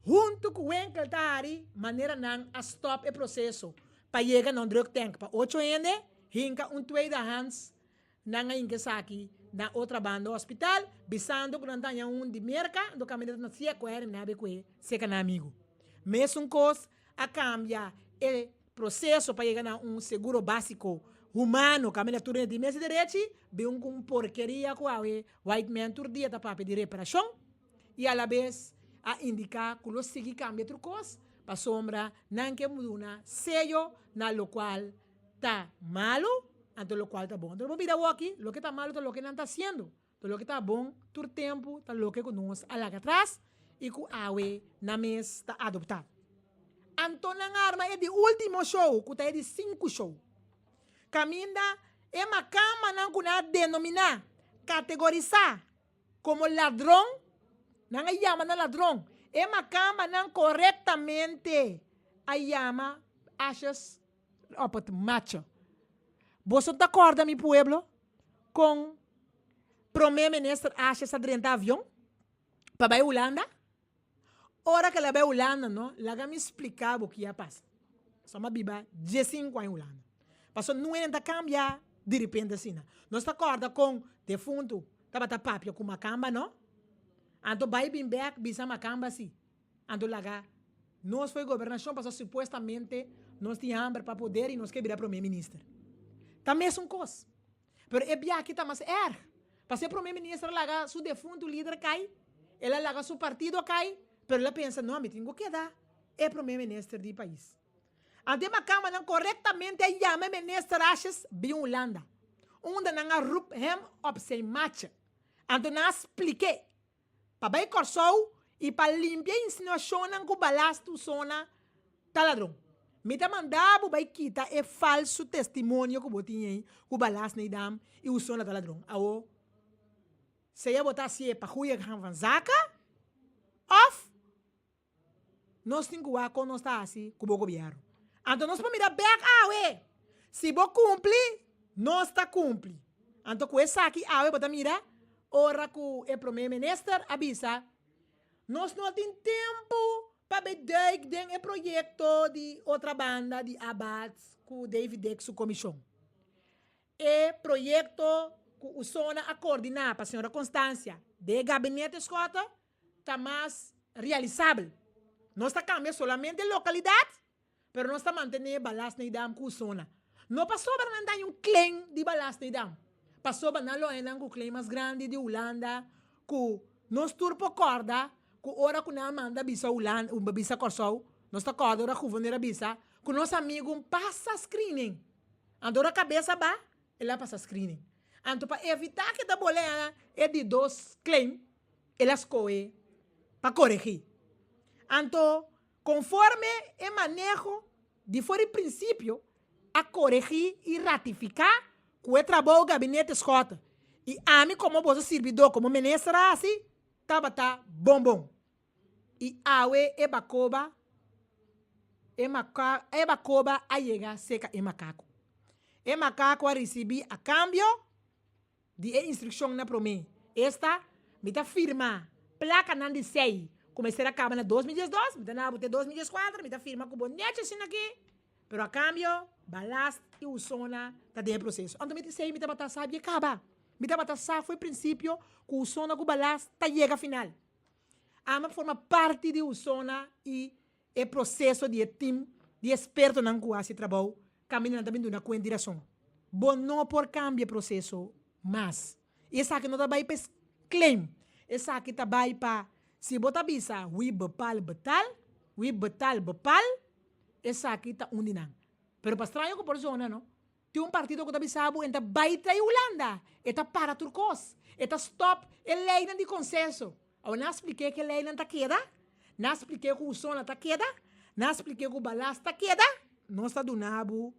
Speaker 2: junto com o Enkel Tari, maneira não a stop o processo, para chegar no drug tank, para 8 ende, hinka tweede hands, na aqui na outra banda do hospital, bisando que não tenha de merca, do caminho na cia com ele, na beque, seca na amigo. Mesmo coisa a cambiar o processo para chegar a seguro básico humano, caminho turno de mês direito, bem com porqueria com a white man turdia da papel de reparação, e a la vez a indicar que os seguir cambia outro coisa, para sombra, não que muda sello, na lo qual está malo, então lo qual está bom. Então, mira aqui, lo que está malo, lo que não está haciendo. Então, lo que está bom, todo tempo, está lo que nós alaga atrás, e que a na mesa está adoptado. Então, na arma é de último show, que está de 5 shows. Caminda é uma cama não que denominar, categorizar como ladrão, não é chama na ladrão, é uma cama não corretamente a chama achas opat macho. Você está acorda mi pueblo com primeiro-ministro achas adrenta avião para a Holanda? Ora que ela vai a Holanda, não, ela me explicar o que ia passar. Só uma biba 15 anos em Holanda. Passou não ainda cambiar de repente assim. Não está acorda com defunto, estava tapapia com uma camba, não? Então vai bem back, bisa uma camba assim. Então lá, nós foi governação, passou supostamente nós tínhamos hambre para poder e nós quer virar primeiro-ministro. Também é uma coisa. Mas é bem aqui tá mais para ser primeiro-ministro, lá seu defunto líder cai, ela lá seu partido cai, mas ela pensa, não, me tenho que dar, é primeiro-ministro do país. Ante uma câmara não corretamente chama ministro Ashes bem Holanda. Onde não rup hem op zijn match. Ante não expliquei. Para bem corsou e para limpar a insinuação que o balasto sona tá ladrão. Me tá mandando para quitar é falso testemunho que eu tinha que o balasto nem dam e o sona tá ladrão. Aô. Se eu botar assim para ruir que han zaca, off. Nós temos que quando nós tá assim com o governo. Então, nós podemos mirar back, se você cumpre, nós está cumpre. Então, com essa aqui, você mira, ora que o primeiro-ministro avisa, nós não temos tempo para ver o projeto de outra banda de Abad, com o David Deck, sua comissão. E projeto que o Sona a coordenar para a senhora Constância, de gabinete Scott, está mais realizável. Nós está cambiando somente a localidade, pero não está mantendo balas na idam com Sona. Não passou para não dar claim de balas na idam. Passou para não dar um claim mais grande de Holanda, que nós turpo corda, que ora que não manda bisa Holanda, bisa Corsou, nós está corda, ora que vão bisa, que nosso amigo passa screening. Andora a cabeça ba, ela passa screening. Então, para evitar que a boleia é de 2 claim, ela escolhe para corrigir. Então, conforme o manejo de fora princípio, a corrigir e ratificar que o trabalho do gabinete Scott. E a mim, como você servidor, como ministro, assim, estava bom. E a e bacoba a chegar seca e macaco. E macaco a receber a cambio de instrução na promessa. Esta, me dá firma, placa não de 6. Comecei a acabar em 2012, me dá 2004, me dá firma com bonete assim aqui. Pero a cambio, balast e o sona tá dentro do processo. Então, me disse, me dá batata sabe, acaba. Me dá batata sabe, foi princípio, que o sona com o balast tá chega final. A forma parte de o sona e o processo de time, de experto não que esse trabalho, caminhando também na cuenta direção. Bom, não por cambio processo, mas essa aqui não está bem para claim. Essa aqui está bem para se botar bisa, we betal, essa aqui está onde não. Pero para estranho que persona, não? Tem partido que está bisabo, está bem para Holanda, está para Turcos, está stop, ele lei de consenso. Eu não expliquei que lei não está queda, não expliquei que o som está queda, não expliquei que o balas está queda, não está do nabo,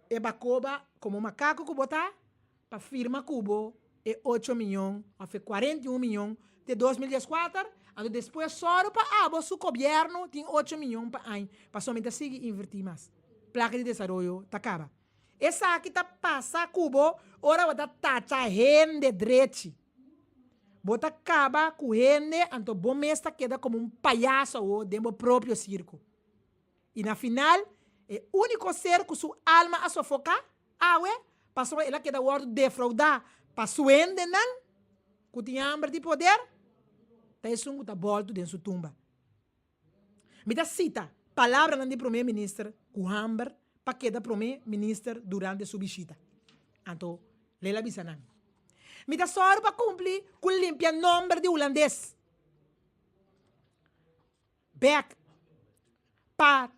Speaker 2: e bacoba como macaco que botar, para firma cubo, e 8 milhões, ou 41 milhões, de 2014, e depois só para o seu governo tem 8 milhões para ano, para somente seguir invertir mais. Placa de desenvolvimento, está acaba. Essa aqui está passa cubo, ora bota tacha rende dreche. Bota acaba com rende, então bom mesta queda como palhaço ou dentro do próprio circo. E na final, é o único ser com sua alma a sufocar, passou ela queda o outro defraudar, passou rende não, que tinha hambre de poder, tá isso que tá volto dentro sua tumba. Me dá cita, palavra do primeiro-ministro, com hambre, para queda primeiro-ministro durante sua visita. Então, lela bisanan. Me dá só para cumprir com limpia nome de holandês. Back. Para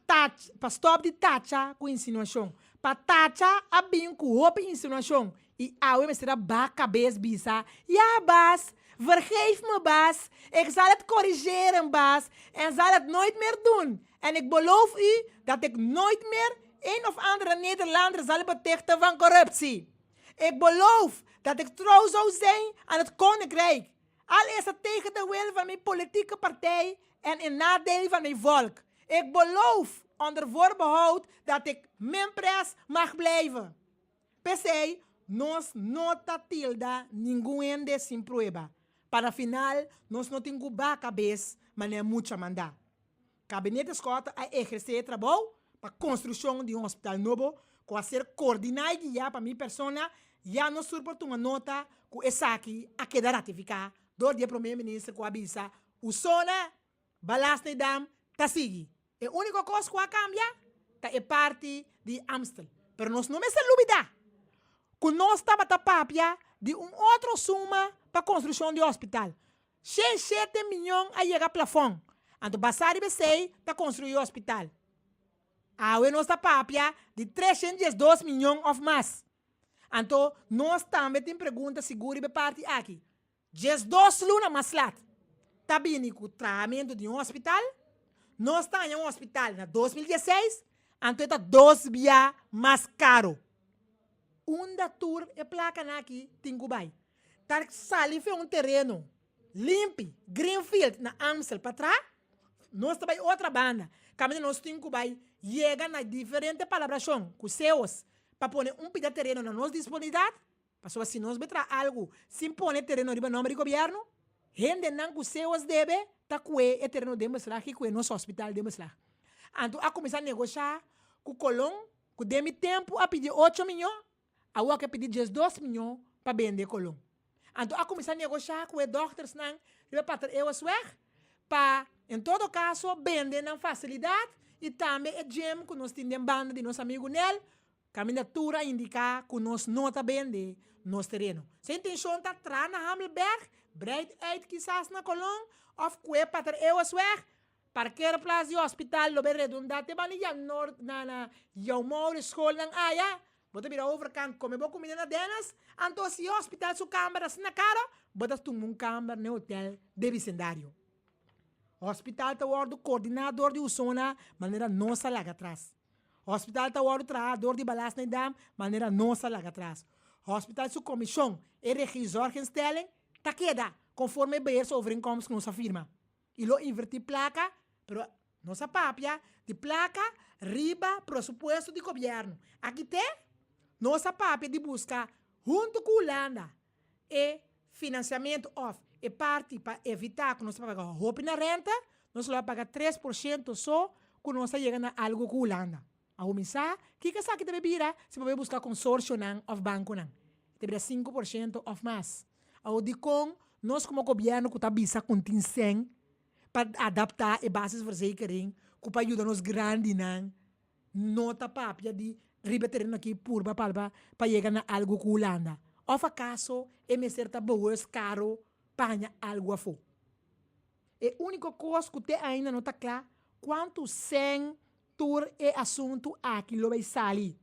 Speaker 2: stop de tacha com insinuação. Para tacha a bem com roupa insinuação. E a me será ba cabeça bisa. Ja, Bas. Vergeef me, Bas. Ik zal het corrigeren, Bas. En zal het nooit meer doen. En ik beloof u dat ik nooit meer een of andere Nederlander zal betichten van corruptie. Ik beloof dat ik trouw zou zijn aan het koninkrijk. Al is het tegen de wil van mijn politieke partij en in nadeel van mijn volk. Ik beloof onder voorbehoud dat ik minpres mag blijven. PC, nos nota tilda ninguém de sin prueba. Para final, nos não temos a cabeça, mas é muito mandar. Gabinete Scott a exercer trabalho para a construção de hospital novo, com a ser coordenado já para minha persona, já não suporta uma nota que essa aqui a quedar ratificada do dia primeiro-ministro que avisa o sona, balas de dam, tá sigue. A única coisa que cambia é parte de Amstel. Mas nós não me se dúvida que nós estamos a papia de outra suma para a construção de hospital. 7 milhões a chegar a plafond. Então, passar e BC para construir o hospital. Agora, nós estamos a papia de 312 milhões ou mais. Então, nós também temos pergunta segura de parte aqui. 12 lunas mais lá. Está bem com o tratamento de um hospital. Nós estamos em um hospital em 2016. Então, está 2 vezes mais caro. Da tour e placa aqui, tem que vai. Tá sali foi terreno limpo, greenfield na Amstel para trás. Nós também outra banda. Caminho nós temos que vai chega na diferente palabração com seus para pôr pedaço de terreno na nossa disponibilidade. Para assim nós betra algo sem pôr terreno riba nome do governo. Rende não com seus deve tá com o terreno de meslah que com o nosso hospital de meslah. Então a começar a negociar com o Colom, com demi tempo a pedir 8 milhões. A que pedir 12 milhões para vender Colom. Então, a começar a negociar com os doutores, para, em todo caso, vender na facilidade e também é gem que nós temos banda de nosso amigo Nel, candidatura indicar que nós não está vender nosso terreno. Se a intenção está atrás na Hamelberg, breed uit quizás na Colom, ou que para parqueira plaza de hospital, lo redundante, mas na Jaumor, escola, na Aya, bota vir overkant, come boa comida na denas, então se o hospital sua câmara na cara, bota um câmara no hotel de vecindário. O hospital está o coordenador de usona, maneira nossa lá atrás. O hospital está o trabalhador de balas na dam, maneira nossa lá atrás. O hospital sua comissão e regisor que instalem, tá queda, conforme berço overeenkomst que nossa firma. E lo invertir placa, pero nossa papia de placa riba presupuesto de governo. Aqui tem nossa papia de buscar, junto com a Holanda, e financiamento off, e parte para evitar que nós pagar roupa na renta, nós vamos pagar 3% só, que nós chegamos a algo com a Holanda. A começar, que essa que deve vir, se vai buscar consórcio não, ou banco não. Deve 5% off mais. A de com, nós como governo, que está bisa com 100, para adaptar e bases de verzekering, que para ajudar nos grandes não, nota papia de riba terreno aqui purba palba para chegar na algo com Holanda. Of acaso, é me certa boas caro para algo a fo. E única coisa que te ainda não está claro, quanto sem tour é assunto aqui lo vai sair.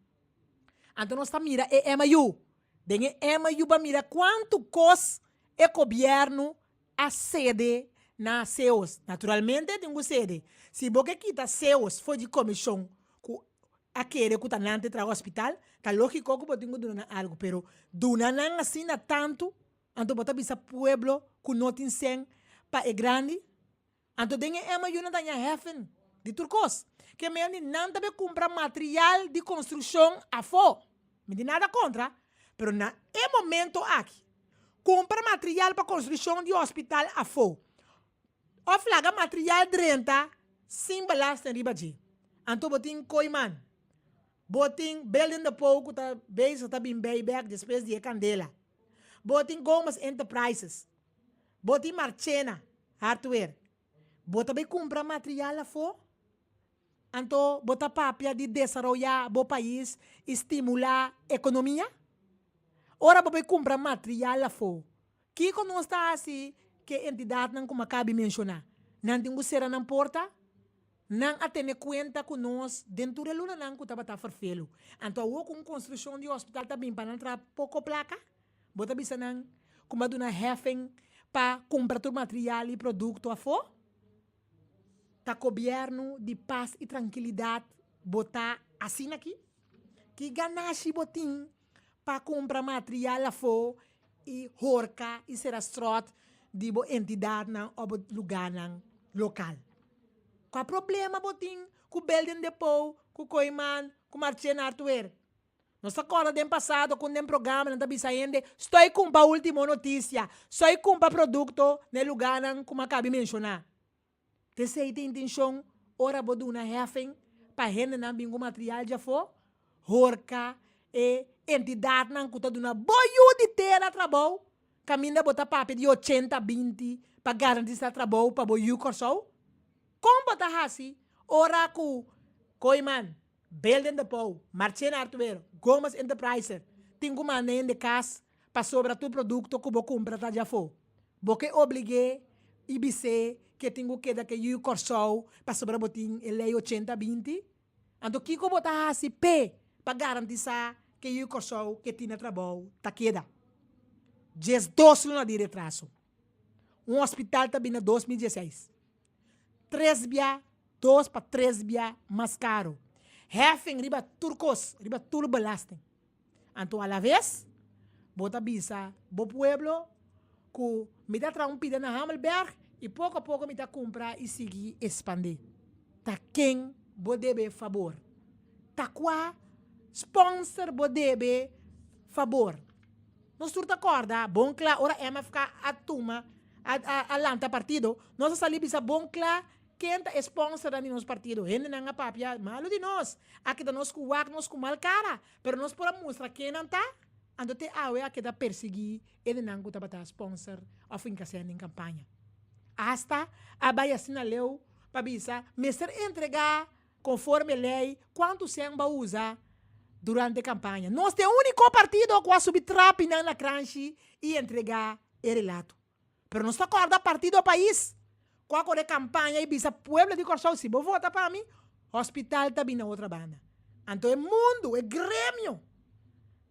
Speaker 2: Então nós está mira é MAU. Dengue MAU para mira quanto cos é governo a sede na CEOs. Naturalmente tem sede. Se você quita CEOs foi de comissão aquele que está nante para o hospital, tá lógico que pode donar algo, pero donar não assim tanto, então bota bisa pueblo que não tem sem para é grande, então tem MAU não tem heaven de turcos, que me ani não deve comprar material de construção a fo, me de nada contra, pero na é momento aqui, compra material para construção de hospital a fo, ou flaga material de renta, sem balasta riba de, então botin coiman. Boting building the pouco tá base tá bem back depois de candela. Boting Gomes Enterprises. Boting Marchena Hardware. Bota bem comprar material lá fora. Anto bota papia de desenvolver o país, estimular a economia. Ora bota bem comprar material lá fora. Que quando está assim que entidade não como acaba de mencionar. Não tem que ser na porta. Não a ter conta que nós, dentro da luna, não estava a farfelo. Então, o com construção de hospital também, para não entrar pouco placa, bota bisa não, como a dona hefen, para comprar todo material e produto a fora. Tá governo de paz e tranquilidade, botar assim aqui, que ganache botim, para comprar material a fora, e horca, e ser astrot, de bo entidade, ou lugar local. Qual problema botin com o building depot, com o coiman, com o Marchena Hardware? Nós agora do passado com um programa não está saindo, estou com a última notícia, estou com o produto no lugar como acabei de mencionar. Te sei tem intenção, ora bodo na hefen, para render não bingo material já for, horca e entidade não custa de uma boiú de terra trabalho, caminha botar papel de 80-20 para garantir esse trabalho para boiú corsou. Como botar assim, ora com coiman, building depot, Marchena Hardware, Gomes Enterprises, tem uma maneira de casa para sobrar todo produto que você compra tá já for. Porque obriguei IBC que tenho que dar que eu corsou para sobrar botim lei 80-20. Então que botar assim P para garantir que eu corsou que tinha trabalho tá queda. 12 anos de retraso. Hospital também na 2016. 2 para 3 mais caro. Hefen riba turcos, riba tudo belasting. Então, a la vez, bota bisa, bo pueblo, que me dá trampida na Hamelberg, e pouco a pouco me dá comprar e seguir expandir. Tá quem bo debe favor. Tá qua sponsor bo debe favor. Nós turta corda, bom claro, ora MFK atuma, a lanta partido, nós salimos bisa bom claro, quem é sponsor da nos partido, gente não é papia, malo de nós. Aqui da nós com o nós com mal cara, pero nós podemos mostrar quem não está. Ando te awe aqui da perseguir, ele não está para sponsor, ou fica sendo em campanha. Hasta a baia sinaleu para bisa, mestre entregar conforme lei quanto se vai usar durante a campanha. Nós temos o único partido que vai subir trape na cranche e entregar o relato. Pero nós está acordando partido do país. Qual é campanha e bisa pueblo de Corsão, se vou votar para mim, hospital também na outra banda. Então é mundo, é grêmio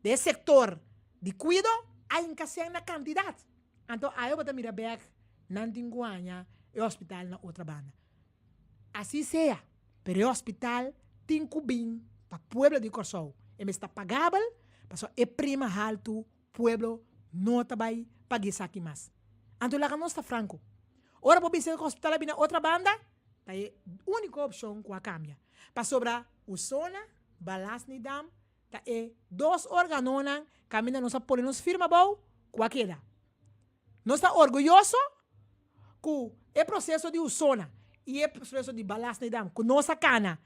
Speaker 2: de setor de cuido, ainda sem na quantidade. Então aí eu vou mirar bem, não tem guanha, é hospital na outra banda. Assim seja, pero é hospital tem cubim para pueblo de Corsão. E me está pagável, mas é prima alto, pueblo não está vai pagar isso aqui mais. Então lá não está franco. Ora, para visitar o hospital na outra banda, é a única opção que cambia. Para sobrar o Sona, Balasnidam, é 2 órgãos que ainda não sabem nos firma bom, que queda. Nós estamos orgulhosos que o processo de Usona e o processo de Balasnidam, que nossa cana,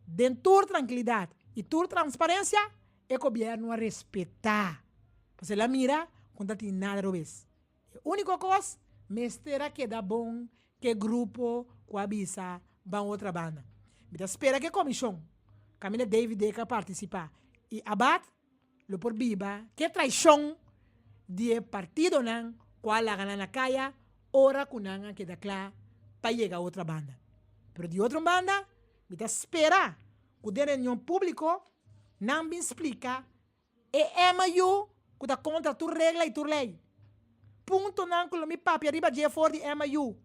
Speaker 2: dentro de tranquilidade e toda transparência, o governo a respeitar. Você lá mira, quando tem nada a ver. A única coisa, mestera que dá bom que grupo com a bisa vão outra banda. Me espera que a comissão, Camila David Deca participar, e abat, lo por biba, que traição de partido nan, qual la gana na calle, ora kunanga que da claro para llegar a outra banda. Pero de outra banda, me da espera que o reunião público não me explica e MU que da contra tu regra e tu lei. Ponto não que me papi arriba de for de MU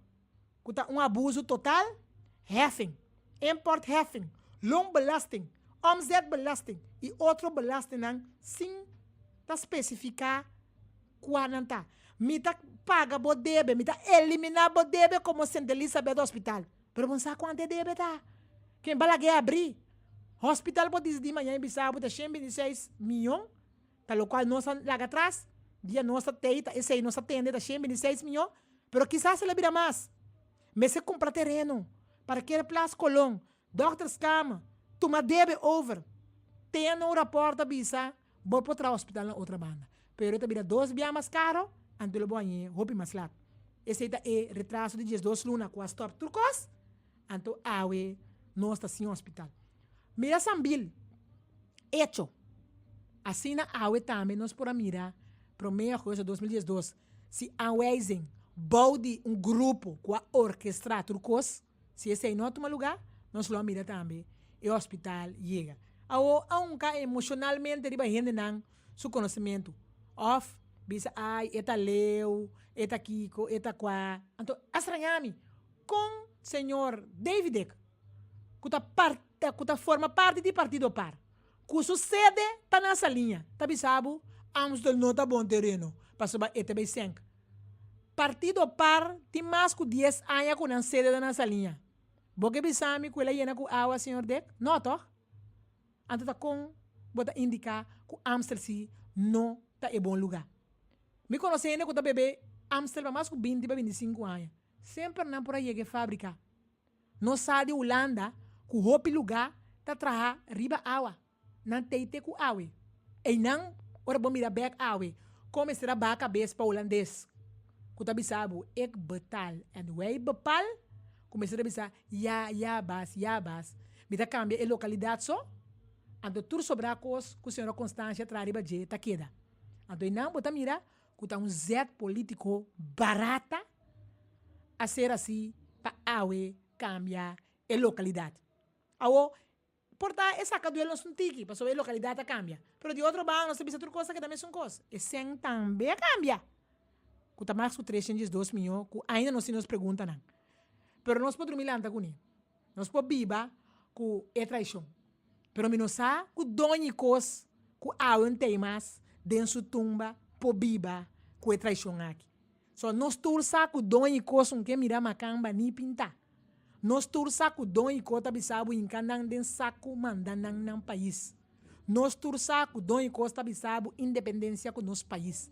Speaker 2: que da abuso total, heffing, import heffing, loonbelasting, omzetbelasting e outro belasting não sim tá especificar quanto me tá paga bo debe, me tá eliminar bo debe como Santa Elizabeth Hospital. Pero não sabe quanto é debe tá? Quem balague abrir hospital pode dizer de manhã em Bissau tá 126 milhões, pelo qual nós lá atrás dia nossa teita, esse aí nossa tenda tá 126 milhões, pero quizás se lebira mais. Mas se compra terreno para que Place Colón, Doctors Cama, toma debe over. Tem no rapport da Bisa, vou para o hospital na outra banda. Pero também 2 bem mais caro, ante o banho, roupa mais lá. Esse é retraso de 2 lunas com a stop turcos, ante awe nossa sim hospital. Mira Sambil, hecho. Assim na awe também nós por mira, para meia coisa 2012, se anwezen boude grupo com a orquestra turcos, se esse aí não toma lugar, nós vamos mirar também, e o hospital chega. Aunque emocionalmente riba gente não seu conhecimento, of bisa ai eta leu, eta kiko, eta qua, então estranhame com senhor David que forma parte do partido par, que sucede tá nessa linha, tá bisabo, Amstel não tá bom terreno, passou ba eta bem senk. Partido par tem mais que 10 anos com a sede nessa linha. Porque bisami que ela llena com água, senhor Dek? Não, toh? Então tá com bota indicar que Amstel si não tá em bom lugar. Me conhecendo que tá bebê Amstel para mais que 20 para 25 anos. Sempre não por aí que fábrica. Não sai de Holanda que o hopi lugar tá traha riba água. Não tem te com água. E não ora bom mirar back água. Como será ba cabeça para holandês? Que tá bisabo ek betal and wij bepal. Comecei a pensar, ya bas. Me dá cambia a localidade só. Então, tudo sobre a coisa que a senhora Constância traz riba de tá queda. Então, não, bota mira, que tá zet político barata a ser assim, para awe cambiar a localidade. Awo, porta, essa caduela não é tiki, para saber a localidade cambia. Pero de outro lado, nós temos outra coisa que também são coisas. E sem também cambia. Que tá mais que 302 milhões, que ainda não se nos pergunta, não. Pero nós podemos mirar com ele. Nós podemos viver com a traição. Pero nós sabemos que doni cos que há um temas dentro da tumba por viver com a traição aqui. So nós tursa que doni cos que mira macamba ni pinta. Nós tursa que doni cos tabisabu incandan den saco mandanang nang país. Nós tursa que doni cos tabisabu independência com nosso país.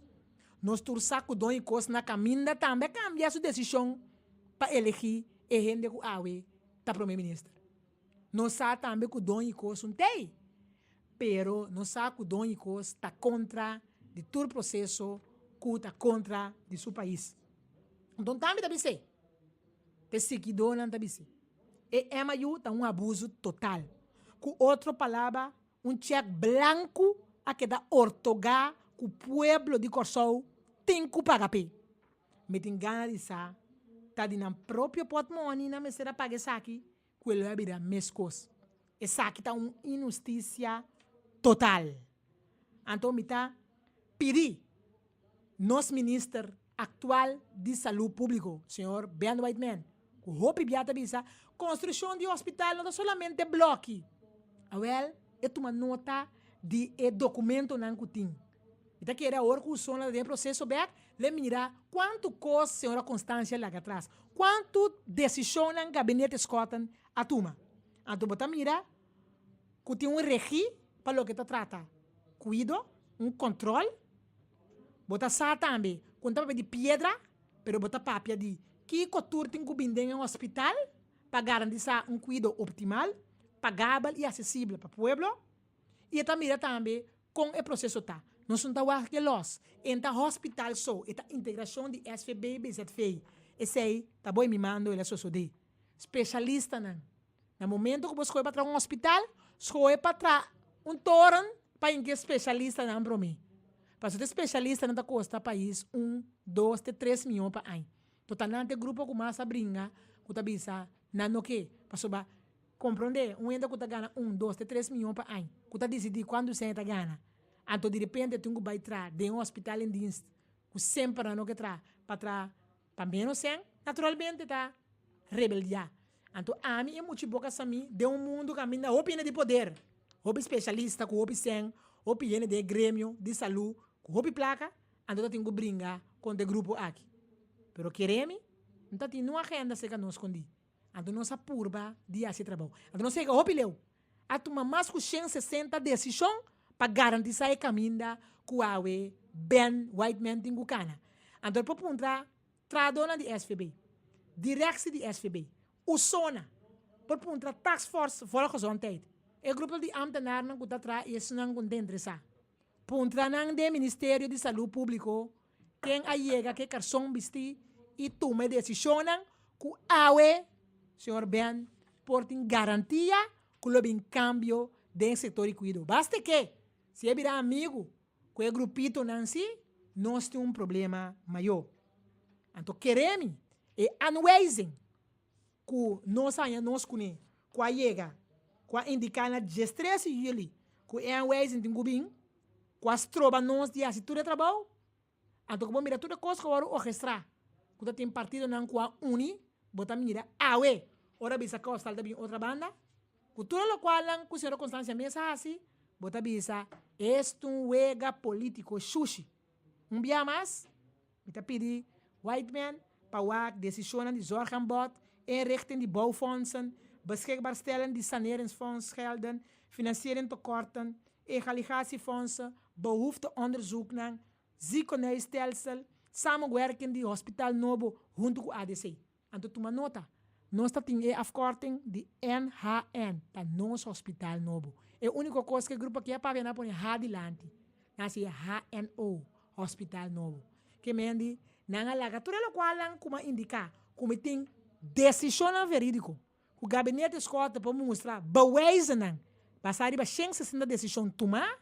Speaker 2: Nós tursa que doni cos na caminda também cambia sua decisão para eleger e gente que awe tá primeiro-ministro. Não sabe também que o Dom Icos não tem, pero não sabe que o Dom Icos está contra de todo o processo que está contra de seu país. Então também está sei, te seguidor não está sei. E MU está abuso total. Com outra palavra, cheque branco a que dá ortogar que o pueblo de Corsou tem que pagar. Me tem ganas de saber. Tá de na próprio portmone na mesera paga aqui, que ele vai virar mescos. Essa aqui tá injustiça total. Então, me tá pedir nosso ministro atual de saúde pública, senhor Ben Whiteman, que o hopi biata bisa, construção de hospital não é somente bloque. Well, é uma nota de documento não que tem. Então, que era a hora que o som de processo back, le mira quanto custa a senhora Constância lá atrás, quanto decisão no gabinete escotam a turma. Então, você mira que tem regi para o que te trata. Cuido, controle. Você sabe também, quando você de pedra, pero você papia de que cultura tem que vender em um hospital para garantir cuido optimal, pagável e acessível para o povo. E você mira também com o processo tá. Nós não estamos aqui los. Então, hospital só, esta integração de SVB e BZFI. Esse aí, tá bom me mando ele só de especialista não. No momento que você vai para um hospital, você vai para um torrent para que especialista não para mim. Para ser especialista não custa país 1, 2, 3 milhões para ano. Então, nante grupo que mais a brinca, que tá bisa, não que, para sobar, compreender, ainda que tá gana 1, 2, 3 milhões para ano. Que tá decidir quando você tá gana. Então, de repente, tem que vai entrar de um hospital em dienst, que sempre não que tra, para menos sem, naturalmente tá rebeldia. Então, a mim é muito boca a mim de um mundo que a mim não opina de poder. Houve especialista, que houve sem, houve de grêmio, de saúde, que houve placa, então tem que brincar com o grupo aqui. Pero queremos, não tem nenhuma agenda que nós escondi. Então, nossa purba de esse trabalho. Então, não sei que houve leu. A tomar mais que 160 decisão para garantir que caminho que o Ben White Man tem que cana. Então, por ponta, tradona de SVB, direção de SVB, o SONA, por ponta, Task Force, fora que são teit. O grupo de ambtenaren que está atrás, isso não é interessante. Ponta, não de Ministério de Saúde Público, quem ayega que carson bisti e tome decisão que awe, senhor Ben, por tem garantia que lo bin cambio de setor e cuido. Basta que, se é virar amigo com o grupito Nancy, nós temos problema maior. Então, queremos e anweisen que nós nós conhe, que ayega, que indicar na destreza e ele, que é anweisen tem gubin, que as troba nós de assinatura de trabalho. Então, como mira toda coisa que eu orquestrar, que tem partido não com a uni, bota mira, awe, ora bisa que está também outra banda, que tudo o qual não com senhora Constância Mesa assim, bota bisa, este wega político sushi. Dia mais, me pedi White Man para decissionen die zorgaanbod, inrichting die bouwfondsen, beschikbaar stellen die saneringsfondsgelden, financiering tekorten, egalisatiefondsen, behoefteonderzoek naar ziekenhuisstelsel, samenwerking die Hospital Nobo junto com ADC. Anto toma nota, nós temos a afkorting de NHN, para nos Hospital Nobo. É a única coisa que o grupo aqui é para ver na H dilante. Nasi HNO, Hospital Novo. Que mendi, nanga laga, tudo o qual lang como indicar, como tem decisão verídico. O gabinete escolta para mostrar, bewijzen nang, passar riba 160 decisão tomar,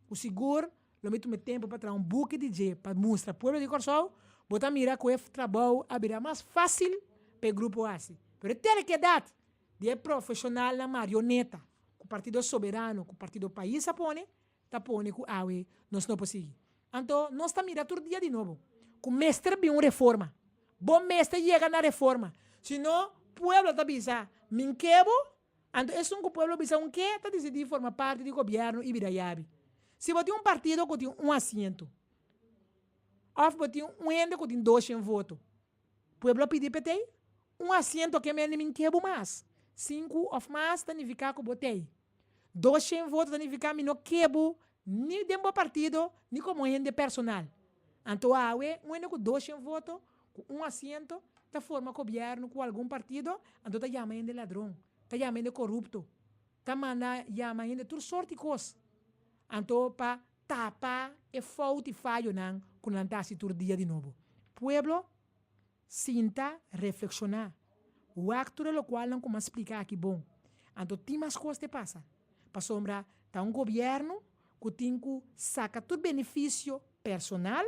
Speaker 2: o seguro, lo meto meu tempo para trazer book de G, para mostrar povo de Corsol, botar mira que o trabalho abrirá mais fácil para o grupo assim. Pero tem que dar de profissional na marioneta, que o partido soberano, que o partido país apone, tá pone que awe nós não podemos. Então, nós estamos mirando todo dia de novo. Que o mestre vem uma reforma. Bom mestre chega na reforma. Senão, o povo está bisa, minquebo, então é um povo bisa um que está decidindo formar parte do governo e virayabe. Se você tem um partido que tem um assento, ou você tem um ende que tem 200 votos, o povo pede para ter um assento que me minquebo mais. 5 ou mais significa que botei. 200 votos significa que não quebo ni dentro do partido, ni como ende personal. Então, um ende com 200 votos, com um assento, está forma governo com algum partido, então está chamando de ladrão, está chamando de corrupto, está chamando de toda sorte de coisas. Então, para tapar e falta e falho, não, com não está todo dia de novo. Pueblo, sinta, reflexionar. O acto do qual não como explicar aqui bom. Então, tem mais coisas que passam. Para sombra, está um governo que tem que sacar todo benefício personal,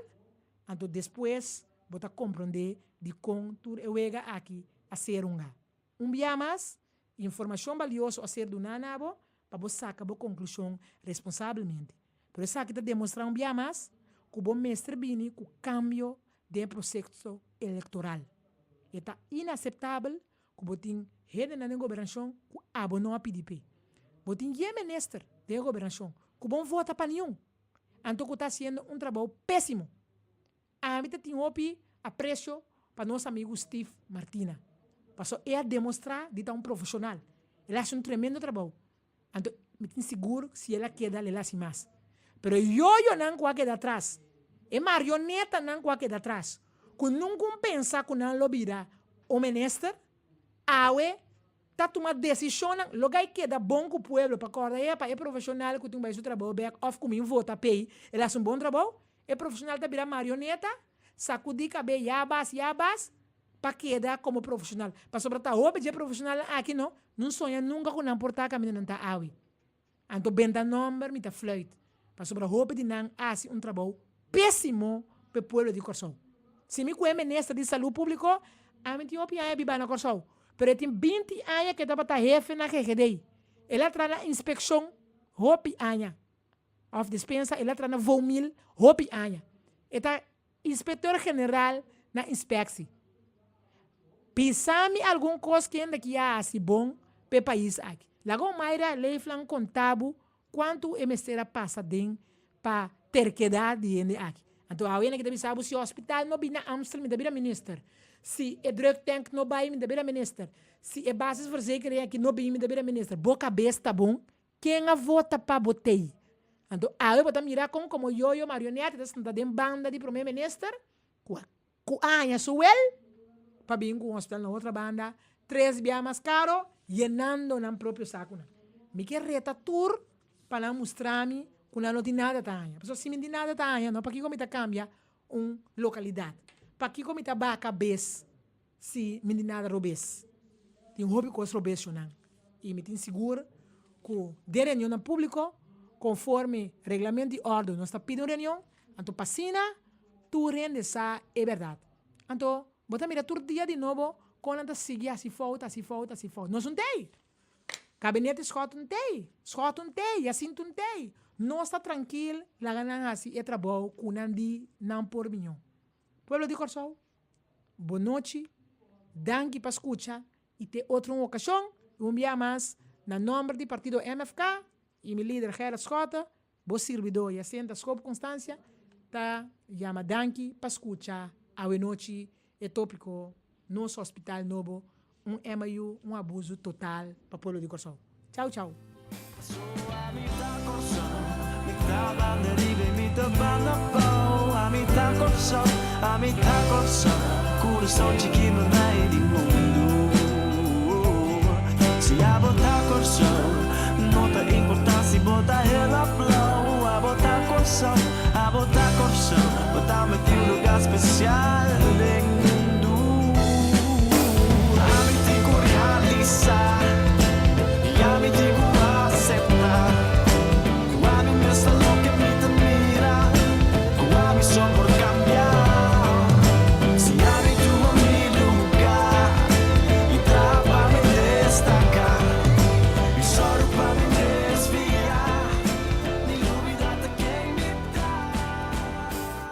Speaker 2: então depois, bota compreender de como tudo é aqui a ser um dia mais, informação valiosa a ser do nanabo, para você sacar a conclusão responsavelmente. Por isso aqui está demonstrando um dia mais que o bom mestre Bini com o cambio do processo eleitoral. Está inaceitável que você tenha rede na governação que abonou a PDP. Você tem ministro da governação que não vota para nenhum. Então, que está sendo um trabalho péssimo. A mim tem apreço para nosso amigo Steve Martina. Passou a demonstrar de estar um profissional. Ele faz um tremendo trabalho. Então, me tenho seguro que se ela queda, ele faz mais. Pero eu não vou quedar atrás. E marioneta não vou quedar atrás. Que nunca pensa que não lobira o ministro, tá tomando decisão, logo aí queda bom com o povo, para acordar, para é profissional que tem mais o trabalho, back off comigo, vota, pay, ele faz um bom trabalho, é profissional da virar marioneta, sacudir cabelo, yabas, para quedar como profissional. Para sobretar, o é profissional aqui não sonha nunca com não portar caminho não tá awi. Então, benta número, me tá fluit. Passo para roupa de não hace trabalho péssimo para o povo de Corsão. Se me conhece ministro de saúde pública, a mim tinha opinião de na Corsão. Pero tem 20 anos que estava para jefe na GGD. Ele traz na inspeção roupa anos. Of dispensa, ele traz na vomil roupa anos. Eta inspetor general na inspecção. Pensame algum coisa que ainda que há assim bom para o país aqui. Lago Maira lei flan contábil quanto emestera passa den para terquedade de aqui. Então, a gente que sabe se o hospital não bina Amsterdam, me deve minister. Se o drug tank não vai, me deve minister. Se a bases de verzekering aqui não bem, me deve minister. Boa cabeça, tá bom? Quem a vota para botei? Então, a eu vou mirar como eu marionete, da banda de primeiro-ministro, com a Anha Suel, para vir com o hospital na outra banda, 3 vezes mais caro, llenando no próprio saco. Me quer reta tour para mostrar-me que não tem nada tanha. Pessoal, se me tem nada tanha, não, para que como cambia localidade. Para que como ba cabeça, se me tem nada robês. Tem hobby com os robês, não. E me tem seguro que de reunião público, conforme regulamento de ordem, nós está pedindo reunião, então passina, tu rende essa é verdade. Então, bota mira todo dia de novo, quando anda seguir assim falta. Nós não tem. Gabinete escota não tem. Escota não tem, assim não tem. Não está tranquilo, lá ganham assim, é trabalho, com não por minhão. Pueblo de Corsão, boa noite, danke para escutar, e tem outra ocasião, dia mais, na nome do partido MFK, e meu líder Gerard Scott, vou servidor e assenta Scope Constância, tá, chama danke para escutar, a noite, é tópico, nosso hospital novo, MAU, abuso total para o povo de Corsão. Tchau, tchau.
Speaker 5: Coração de que não é de mundo. Se a botar coração, não tem importância, botar ela flow. A botar coração, botar-me em um lugar especial.